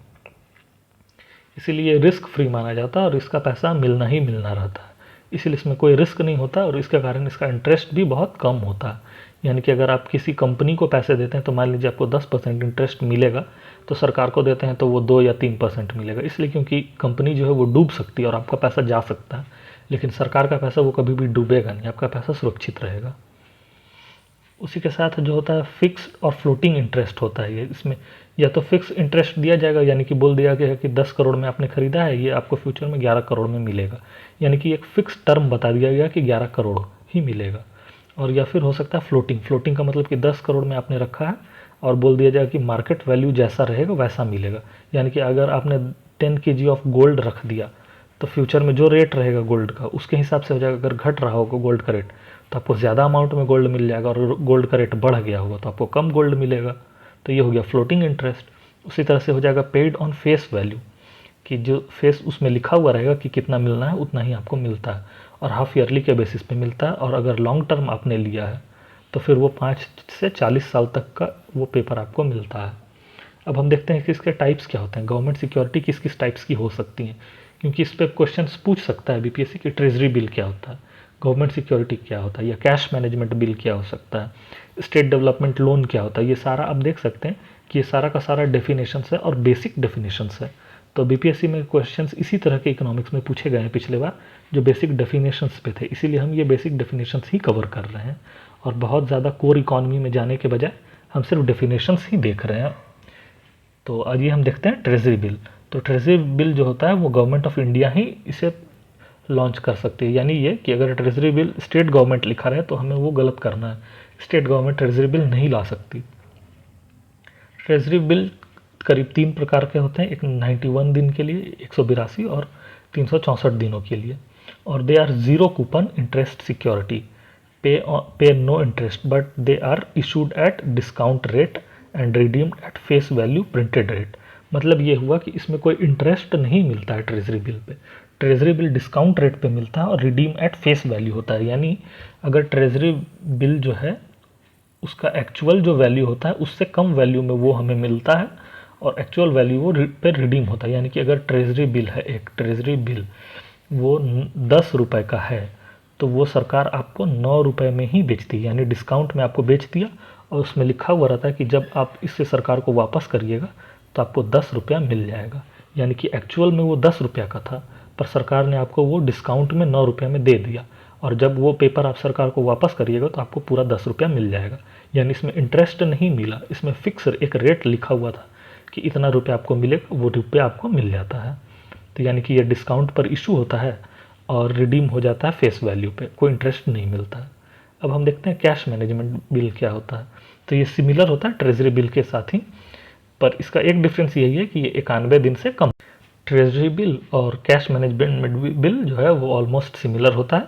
इसीलिए रिस्क फ्री माना जाता है और इसका पैसा मिलना ही मिलना रहता है। इसलिए इसमें कोई रिस्क नहीं होता और इसके कारण इसका इंटरेस्ट भी बहुत कम होता है। यानी कि अगर आप किसी कंपनी को पैसे देते हैं तो मान लीजिए आपको 10% इंटरेस्ट मिलेगा, तो सरकार को देते हैं तो वो 2 या 3% मिलेगा, इसलिए क्योंकि कंपनी जो है वो डूब सकती है और आपका पैसा जा सकता है, लेकिन सरकार का पैसा वो कभी भी डूबेगा नहीं, आपका पैसा सुरक्षित रहेगा। उसी के साथ जो होता है फिक्स और फ्लोटिंग इंटरेस्ट होता है। ये इसमें या तो फिक्स इंटरेस्ट दिया जाएगा, यानी कि बोल दिया गया है कि 10 करोड़ में आपने खरीदा है, ये आपको फ्यूचर में 11 करोड़ में मिलेगा, यानी कि एक फिक्स टर्म बता दिया गया कि 11 करोड़ ही मिलेगा। और या फिर हो सकता है फ्लोटिंग। फ्लोटिंग का मतलब कि 10 करोड़ में आपने रखा है और बोल दिया जाएगा कि मार्केट वैल्यू जैसा रहेगा वैसा मिलेगा, यानी कि अगर आपने 10 kg ऑफ गोल्ड रख दिया तो फ्यूचर में जो रेट रहेगा गोल्ड का उसके हिसाब से हो जाएगा। अगर घट रहा होगा गोल्ड का रेट तो आपको ज़्यादा अमाउंट में गोल्ड मिल जाएगा, और गोल्ड का रेट बढ़ गया होगा तो आपको कम गोल्ड मिलेगा। तो ये हो गया फ्लोटिंग इंटरेस्ट। उसी तरह से हो जाएगा पेड ऑन फेस वैल्यू, कि जो फेस उसमें लिखा हुआ रहेगा कि कितना मिलना है उतना ही आपको मिलता है, और हाफ ईयरली के बेसिस पे मिलता है। और अगर लॉन्ग टर्म आपने लिया है तो फिर वो 5 से 40 साल तक का वो पेपर आपको मिलता है। अब हम देखते हैं कि इसके टाइप्स क्या होते हैं, गवर्नमेंट सिक्योरिटी किस किस टाइप्स की हो सकती हैं, क्योंकि इस पर क्वेश्चंस पूछ सकता है बीपीएससी की ट्रेजरी बिल क्या होता है, गवर्नमेंट सिक्योरिटी क्या होता है, या कैश मैनेजमेंट बिल क्या हो सकता है, स्टेट डेवलपमेंट लोन क्या होता है। ये सारा आप देख सकते हैं कि ये सारा का सारा डेफिनेशंस है और बेसिक डेफिनेशंस है। तो बीपीएससी में क्वेश्चंस इसी तरह के इकोनॉमिक्स में पूछे गए हैं पिछले बार, जो बेसिक डेफिनेशंस पे थे, इसीलिए हम ये बेसिक डेफिनेशंस ही कवर कर रहे हैं और बहुत ज़्यादा कोर इकोनॉमी में जाने के बजाय हम सिर्फ डेफिनेशंस ही देख रहे हैं। तो आइए हम देखते हैं ट्रेजरी बिल। तो ट्रेजरी बिल जो होता है वो गवर्नमेंट ऑफ इंडिया ही इसे लॉन्च कर सकती है, यानी ये कि अगर ट्रेजरी बिल स्टेट गवर्नमेंट लिखा रहे तो हमें वो गलत करना है, स्टेट गवर्नमेंट ट्रेजरी बिल नहीं ला सकती। ट्रेजरी बिल करीब 3 प्रकार के होते हैं, एक 91 दिन के लिए, 182 और 364 दिनों के लिए। और they are zero coupon interest security, pay no interest but they are issued at discount rate and redeemed at face value printed rate. मतलब ये हुआ कि इसमें कोई इंटरेस्ट नहीं मिलता है treasury bill pay, treasury bill discount rate पे मिलता है और रिडीम एट फेस वैल्यू होता है। यानी अगर ट्रेजरी बिल जो है उसका एक्चुअल जो वैल्यू होता है उससे कम वैल्यू में वो हमें मिलता है और एक्चुअल वैल्यू वो पे रिडीम होता है। यानी कि अगर ट्रेजरी बिल है, एक ट्रेजरी बिल वो 10 रुपये का है तो वो सरकार आपको 9 रुपये में ही बेचती है, यानी डिस्काउंट में आपको बेच दिया और उसमें लिखा हुआ रहता है कि जब आप इससे सरकार को वापस करिएगा तो आपको 10 रुपया मिल जाएगा। यानी कि एक्चुअल में वो 10 रुपया का था पर सरकार ने आपको वो डिस्काउंट में 9 रुपये में दे दिया, और जब वो पेपर आप सरकार को वापस करिएगा तो आपको पूरा 10 रुपया मिल जाएगा। यानी इसमें इंटरेस्ट नहीं मिला, इसमें फिक्स एक रेट लिखा हुआ था कि इतना रुपया आपको मिलेगा, वो रुपया आपको मिल जाता है। तो यानी कि ये डिस्काउंट पर इशू होता है और रिडीम हो जाता है फेस वैल्यू पे, कोई इंटरेस्ट नहीं मिलता है। अब हम देखते हैं कैश मैनेजमेंट बिल क्या होता है। तो ये सिमिलर होता है ट्रेजरी बिल के साथ ही, पर इसका एक डिफरेंस यही है कि ये 91 दिन से कम। ट्रेजरी बिल और कैश मैनेजमेंट बिल जो है वो ऑलमोस्ट सिमिलर होता है,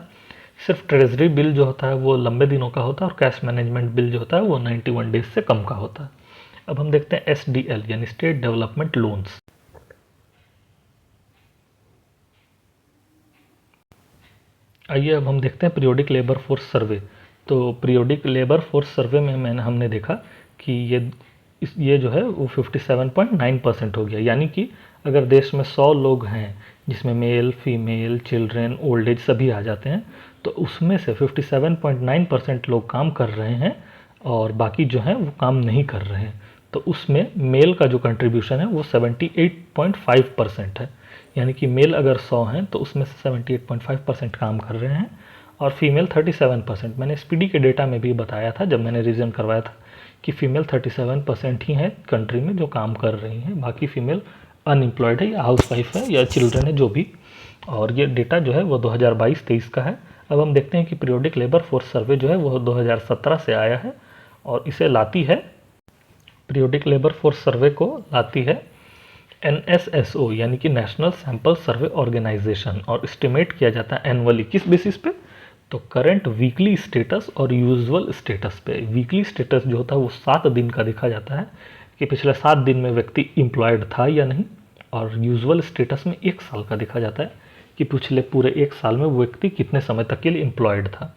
सिर्फ ट्रेजरी बिल जो होता है वो लंबे दिनों का होता है और कैश मैनेजमेंट बिल जो होता है वो 91 डेज से कम का होता है। अब हम देखते हैं SDL यानी स्टेट डेवलपमेंट लोन्स। आइए अब हम देखते हैं पीरियोडिक लेबर फोर्स सर्वे। तो पीरियोडिक लेबर फोर्स सर्वे में हमने देखा कि ये जो है वो 57.9% हो गया, यानी कि अगर देश में 100 लोग हैं जिसमें male female children old age सभी आ जाते हैं, तो उसमें से 57.9% लोग काम कर रहे हैं और बाकी जो हैं वो काम नहीं कर रहे हैं। तो उसमें मेल का जो कंट्रीब्यूशन है वो 78.5% है, यानी कि मेल अगर 100 हैं तो उसमें से 78.5% काम कर रहे हैं और फीमेल 37%। मैंने एसपीडी के डेटा में भी बताया था जब मैंने रिवीजन करवाया था कि फीमेल 37% ही है कंट्री में जो काम कर रही हैं, बाकी फीमेल अनएम्प्लॉयड है या हाउस वाइफ है या चिल्ड्रन है जो भी। और ये डेटा जो है वो 2022-23 का है। अब हम देखते हैं कि पीरियोडिक लेबर फोर्स सर्वे जो है वो 2017 से आया है और इसे लाती है, पीरियोडिक लेबर फोर्स सर्वे को लाती है NSSO यानी कि नेशनल सैंपल सर्वे ऑर्गेनाइजेशन, और एस्टिमेट किया जाता है एनुअली। किस बेसिस पे? तो करंट वीकली स्टेटस और यूजुअल स्टेटस पे। वीकली स्टेटस जो होता है वो 7 दिन का देखा जाता है कि पिछले 7 दिन में व्यक्ति एम्प्लॉयड था या नहीं, और यूजुअल स्टेटस में 1 साल का देखा जाता है कि पिछले पूरे 1 साल में वो व्यक्ति कितने समय तक के लिए एम्प्लॉयड था।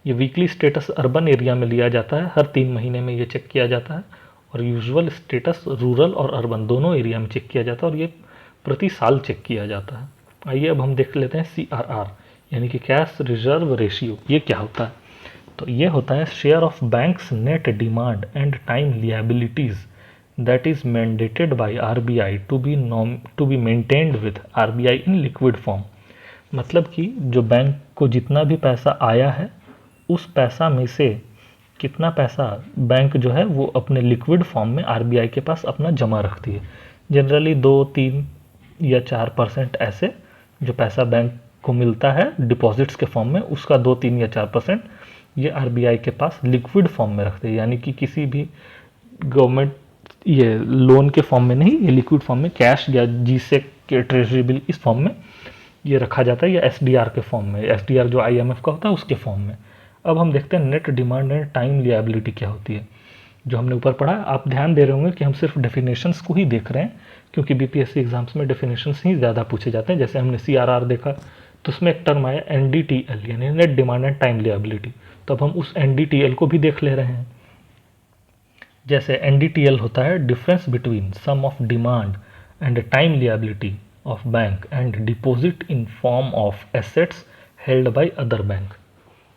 ये वीकली स्टेटस अर्बन एरिया में लिया जाता है, हर 3 महीने में ये चेक किया जाता है, और यूजुअल स्टेटस रूरल और अर्बन दोनों एरिया में चेक किया जाता है और ये प्रति साल चेक किया जाता है। आइए अब हम देख लेते हैं CRR यानी कि कैश रिजर्व रेशियो, ये क्या होता है? तो ये होता है share of banks net demand and time liabilities that is mandated by RBI to be maintained with RBI in liquid form. मतलब कि जो बैंक को जितना भी पैसा आया है उस पैसा में से कितना पैसा बैंक जो है वो अपने लिक्विड फॉर्म में RBI के पास अपना जमा रखती है। जनरली 2-3 या 4% ऐसे जो पैसा बैंक को मिलता है डिपॉजिट्स के फॉर्म में, उसका 2-3 या 4% ये RBI के पास लिक्विड फॉर्म में रखते हैं, यानी कि किसी भी गवर्नमेंट ये लोन के फॉर्म में नहीं, ये लिक्विड फॉर्म में कैश या जीसेक के ट्रेजरी बिल इस फॉर्म में ये रखा जाता है, या SDR के फॉर्म में, SDR जो IMF का होता है उसके फॉर्म में। अब हम देखते हैं net demand and time liability क्या होती है, जो हमने ऊपर पढ़ा। आप ध्यान दे रहे होंगे कि हम सिर्फ डेफिनेशंस को ही देख रहे हैं, क्योंकि BPSC एग्जाम्स में डेफिनेशंस ही ज़्यादा पूछे जाते हैं। जैसे हमने CRR देखा तो उसमें एक टर्म आया NDTL यानी net demand and time liability, तो अब हम उस NDTL को भी देख ले रहे हैं। जैसे NDTL होता है difference between sum of demand and time liability of bank and deposit in form of assets held by other bank.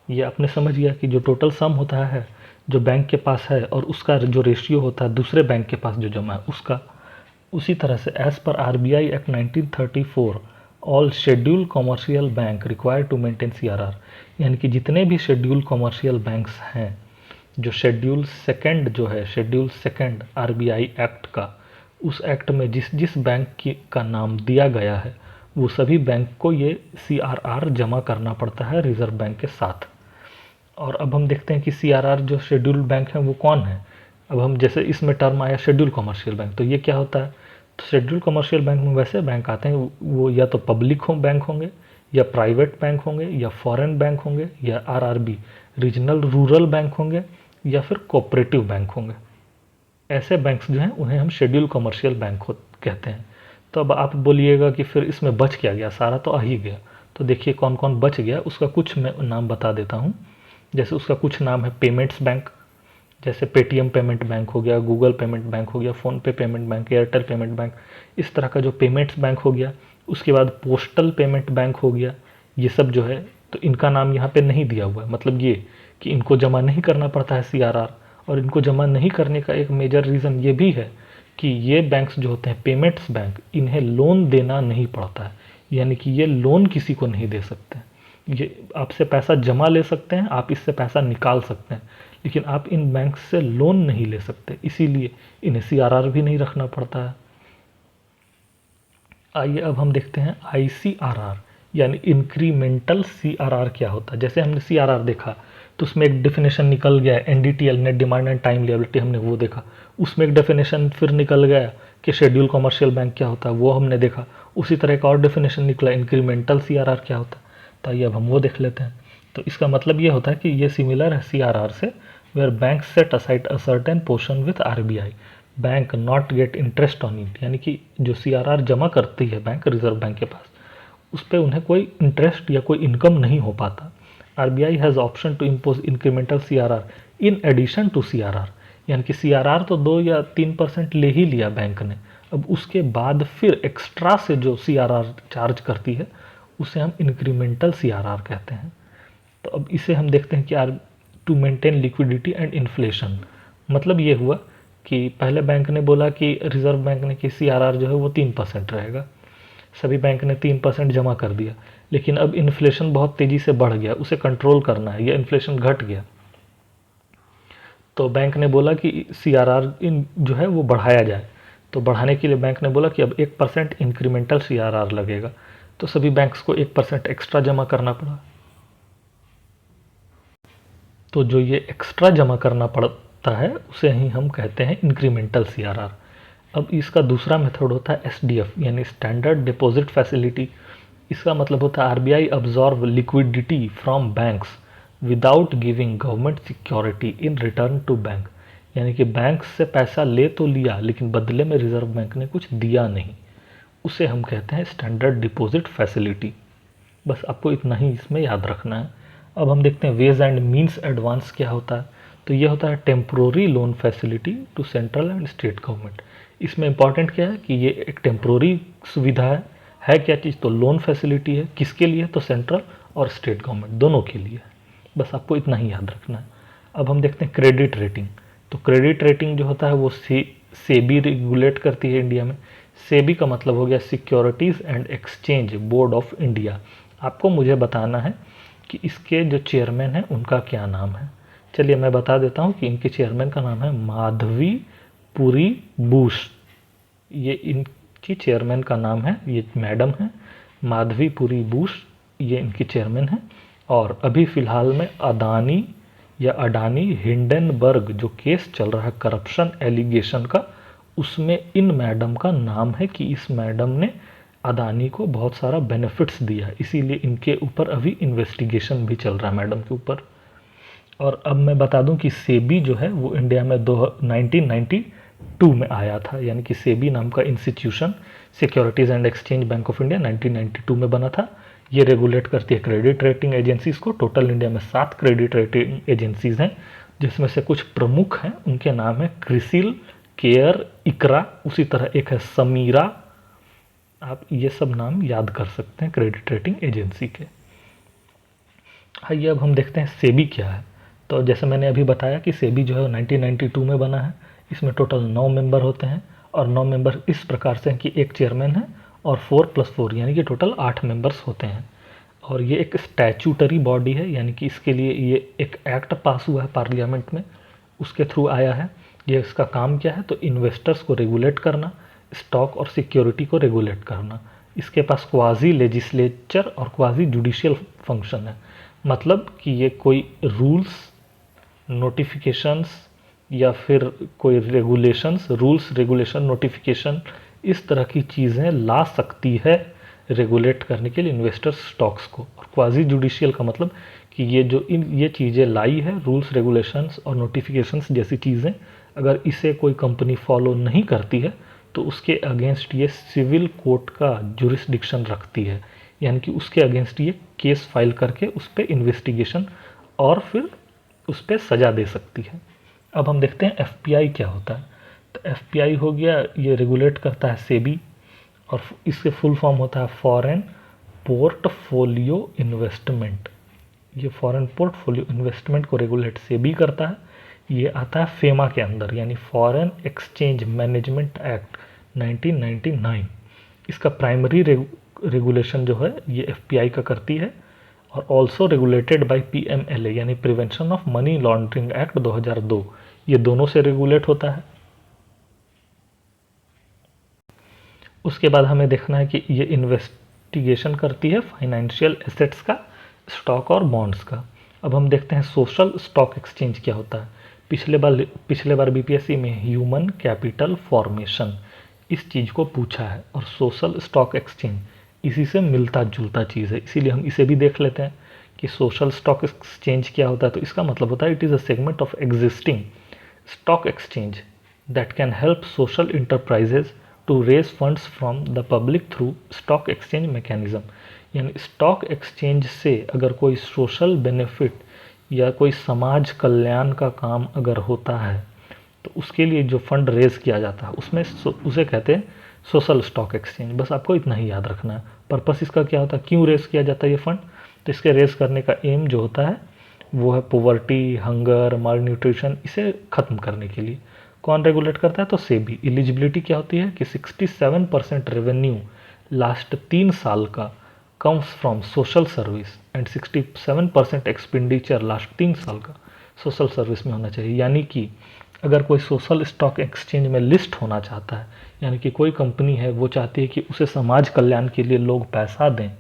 ये आपने समझ गया कि जो टोटल सम होता है जो बैंक के पास है और उसका जो रेशियो होता है दूसरे बैंक के पास जो जमा है उसका। उसी तरह से as per RBI act 1934 all scheduled commercial bank require to maintain CRR, यानी कि जितने भी शेड्यूल कॉमर्शियल बैंक्स हैं, जो शेड्यूल सेकंड जो है शेड्यूल सेकंड RBI एक्ट का, उस एक्ट में जिस जिस बैंक का नाम दिया गया है वो सभी बैंक को ये CRR जमा करना पड़ता है रिजर्व बैंक के साथ। और अब हम देखते हैं कि CRR जो शेड्यूल बैंक है वो कौन है। अब हम जैसे इसमें टर्म आया शेड्यूल कमर्शियल बैंक, तो ये क्या होता है? तो शेड्यूल कमर्शियल बैंक में वैसे बैंक आते हैं, वो या तो पब्लिक बैंक होंगे या प्राइवेट बैंक होंगे या फॉरेन बैंक होंगे या RRB रीजनल रूरल बैंक होंगे या फिर कोऑपरेटिव बैंक होंगे। ऐसे बैंक्स जो हैं उन्हें हम शेड्यूल कमर्शियल बैंक कहते हैं। तो अब आप बोलिएगा कि फिर इसमें बच क्या गया, सारा तो आ ही गया। तो देखिए कौन कौन बच गया, उसका कुछ मैं नाम बता देता हूँ। जैसे उसका कुछ नाम है पेमेंट्स बैंक, जैसे पेटीएम पेमेंट बैंक हो गया, गूगल पेमेंट बैंक हो गया, PhonePe payment bank, Airtel payment bank, इस तरह का जो पेमेंट्स बैंक हो गया। उसके बाद पोस्टल पेमेंट बैंक हो गया। ये सब जो है तो इनका नाम यहाँ पे नहीं दिया हुआ है, मतलब ये कि इनको जमा नहीं करना पड़ता है CRR, और इनको जमा नहीं करने का एक मेजर रीज़न ये भी है कि ये बैंक्स जो होते हैं पेमेंट्स बैंक, इन्हें लोन देना नहीं पड़ता है, यानी कि ये लोन किसी को नहीं दे सकते। ये आपसे पैसा जमा ले सकते हैं, आप इससे पैसा निकाल सकते हैं, लेकिन आप इन बैंक से लोन नहीं ले सकते, इसीलिए इन्हें CRR भी नहीं रखना पड़ता है। आइए अब हम देखते हैं ICRR यानी इंक्रीमेंटल CRR क्या होता है। जैसे हमने CRR देखा तो उसमें एक डेफिनेशन निकल गया, NDTL net demand and time liability हमने वो देखा, उसमें एक डेफिनेशन फिर निकल गया कि शेड्यूल कमर्शियल बैंक क्या होता है वो हमने देखा। उसी तरह एक और डेफिनेशन निकला इंक्रीमेंटल CRR क्या होता है, तो आइए अब हम वो देख लेते हैं। तो इसका मतलब ये होता है कि ये सिमिलर है CRR से, where bank set aside a certain portion with RBI, bank not get interest on it, यानी कि जो CRR जमा करती है बैंक रिजर्व बैंक के पास उस पर उन्हें कोई इंटरेस्ट या कोई इनकम नहीं हो पाता। RBI has option to impose incremental CRR in addition to CRR, यानी कि सीआरआर तो 2 या 3% ले ही लिया बैंक ने, अब उसके बाद फिर एक्स्ट्रा से जो सीआरआर चार्ज करती है उसे हम इंक्रीमेंटल सीआरआर कहते हैं। तो अब इसे हम देखते हैं कि to maintain liquidity and inflation, मतलब ये हुआ कि पहले बैंक ने बोला कि रिजर्व बैंक ने कि सीआरआर जो है वो 3% रहेगा, सभी बैंक ने 3% जमा कर दिया, लेकिन अब इन्फ्लेशन बहुत तेज़ी से बढ़ गया, उसे कंट्रोल करना है, या इन्फ्लेशन घट गया, तो बैंक ने बोला कि सीआरआर जो है वो बढ़ाया जाए। तो बढ़ाने के लिए बैंक ने बोला कि अब 1% इंक्रीमेंटल सीआरआर लगेगा, तो सभी बैंक्स को 1% एक्स्ट्रा जमा करना पड़ा। तो जो ये एक्स्ट्रा जमा करना पड़ता है उसे ही हम कहते हैं इंक्रीमेंटल सीआरआर। अब इसका दूसरा मेथड होता है एसडीएफ, यानी स्टैंडर्ड डिपॉजिट फैसिलिटी। इसका मतलब होता है RBI absorb liquidity from banks without giving government security in return to bank, यानी कि बैंक से पैसा ले तो लिया लेकिन बदले में रिजर्व बैंक ने कुछ दिया नहीं, उसे हम कहते हैं स्टैंडर्ड डिपॉजिट फैसिलिटी। बस आपको इतना ही इसमें याद रखना है। अब हम देखते हैं वेज एंड मीन्स एडवांस क्या होता है। तो ये होता है temporary loan facility to central and state government. इसमें इंपॉर्टेंट क्या है कि ये एक टेम्प्रोरी सुविधा है क्या चीज़, तो लोन फैसिलिटी है, किसके लिए, तो सेंट्रल और स्टेट गवर्नमेंट दोनों के लिए। बस आपको इतना ही याद रखना है। अब हम देखते हैं क्रेडिट रेटिंग। तो क्रेडिट रेटिंग जो होता है वो सेबी रेगुलेट करती है इंडिया में। सेबी का मतलब हो गया securities and exchange board of India. आपको मुझे बताना है कि इसके जो चेयरमैन हैं उनका क्या नाम है। चलिए मैं बता देता हूँ कि इनके चेयरमैन का नाम है माधवी पुरी बुश। ये इनकी चेयरमैन का नाम है, ये मैडम है माधवी पुरी बुश, ये इनकी चेयरमैन है। और अभी फ़िलहाल में अडानी हिंडनबर्ग जो केस चल रहा है करप्शन एलिगेशन का, उसमें इन मैडम का नाम है कि इस मैडम ने अदानी को बहुत सारा बेनिफिट्स दिया, इसीलिए इनके ऊपर अभी इन्वेस्टिगेशन भी चल रहा है मैडम के ऊपर। और अब मैं बता दूं कि सेबी जो है वो इंडिया में 1992 में आया था, यानी कि सेबी नाम का institution securities and exchange bank of India 1992 में बना था। ये रेगुलेट करती है क्रेडिट रेटिंग एजेंसीज़ को। टोटल इंडिया में 7 क्रेडिट रेटिंग एजेंसीज़ हैं, जिसमें से कुछ प्रमुख हैं, उनके नाम है क्रिसिल, केयर, इकरा, उसी तरह एक है समीरा। आप ये सब नाम याद कर सकते हैं क्रेडिट रेटिंग एजेंसी के। आइए अब हम देखते हैं सेबी क्या है। तो जैसे मैंने अभी बताया कि सेबी जो है 1992 में बना है। इसमें टोटल 9 मेंबर होते हैं, और 9 मेंबर इस प्रकार से हैं कि एक चेयरमैन है और 4+4 यानी कि टोटल 8 मेंबर्स होते हैं। और ये एक स्टैचूटरी बॉडी है, यानी कि इसके लिए ये एक एक्ट पास हुआ है पार्लियामेंट में, उसके थ्रू आया है। ये इसका काम क्या है, तो इन्वेस्टर्स को रेगुलेट करना, स्टॉक और सिक्योरिटी को रेगुलेट करना। इसके पास क्वाजी लेजिस्लेचर और क्वाजी जुडिशियल फंक्शन है, मतलब कि ये कोई रूल्स, नोटिफिकेशंस या फिर कोई रेगुलेशंस, रूल्स, रेगुलेशन, नोटिफिकेशन, इस तरह की चीज़ें ला सकती है रेगुलेट करने के लिए इन्वेस्टर्स स्टॉक्स को। और क्वाजी जुडिशियल का मतलब कि ये चीज़ें लाई है, रूल्स, रेगुलेशंस और नोटिफिकेशंस जैसी चीज़ें, अगर इसे कोई कंपनी फॉलो नहीं करती है तो उसके अगेंस्ट ये सिविल कोर्ट का जुरिस्डिक्शन रखती है, यानी कि उसके अगेंस्ट ये केस फाइल करके उस पर इन्वेस्टिगेशन और फिर उस पर सज़ा दे सकती है। अब हम देखते हैं एफपीआई क्या होता है। तो एफपीआई हो गया, ये रेगुलेट करता है सेबी, और इसके फुल फॉर्म होता है फॉरेन पोर्टफोलियो इन्वेस्टमेंट। ये फॉरेन पोर्टफोलियो इन्वेस्टमेंट को रेगुलेट सेबी करता है। ये आता है फेमा के अंदर, यानी फॉरेन एक्सचेंज मैनेजमेंट एक्ट 1999। इसका प्राइमरी रेगुलेशन जो है ये एफपीआई का करती है, और ऑल्सो रेगुलेटेड बाय पीएमएलए यानी prevention of money laundering act 2002, ये दोनों से रेगुलेट होता है। उसके बाद हमें देखना है कि ये इन्वेस्टिगेशन करती है फाइनेंशियल एसेट्स का, स्टॉक और बॉन्ड्स का। अब हम देखते हैं सोशल स्टॉक एक्सचेंज क्या होता है। पिछले बार बीपीएससी में ह्यूमन कैपिटल फॉर्मेशन इस चीज़ को पूछा है, और सोशल स्टॉक एक्सचेंज इसी से मिलता जुलता चीज़ है, इसीलिए हम इसे भी देख लेते हैं कि सोशल स्टॉक एक्सचेंज क्या होता है। तो इसका मतलब होता है it is a segment of existing stock exchange that can help social enterprises to raise funds from the public through stock exchange mechanism. यानी स्टॉक एक्सचेंज से अगर कोई सोशल बेनिफिट या कोई समाज कल्याण का काम अगर होता है तो उसके लिए जो फंड रेज किया जाता है उसमें उसे कहते हैं सोशल स्टॉक एक्सचेंज। बस आपको इतना ही याद रखना है। पर्पस इसका क्या होता है, क्यों रेज किया जाता है ये फंड, तो इसके रेज करने का एम जो होता है वो है पोवर्टी, हंगर, माल न्यूट्रिशन, इसे ख़त्म करने के लिए। कौन रेगुलेट करता है, तो सेबी। एलिजिबिलिटी क्या होती है कि 67% रेवेन्यू लास्ट 3 साल का comes from social service and 67% expenditure last 3 साल का सोशल सर्विस में होना चाहिए। यानी कि अगर कोई सोशल स्टॉक एक्सचेंज में लिस्ट होना चाहता है, यानी कि कोई कंपनी है वो चाहती है कि उसे समाज कल्याण के लिए लोग पैसा दें,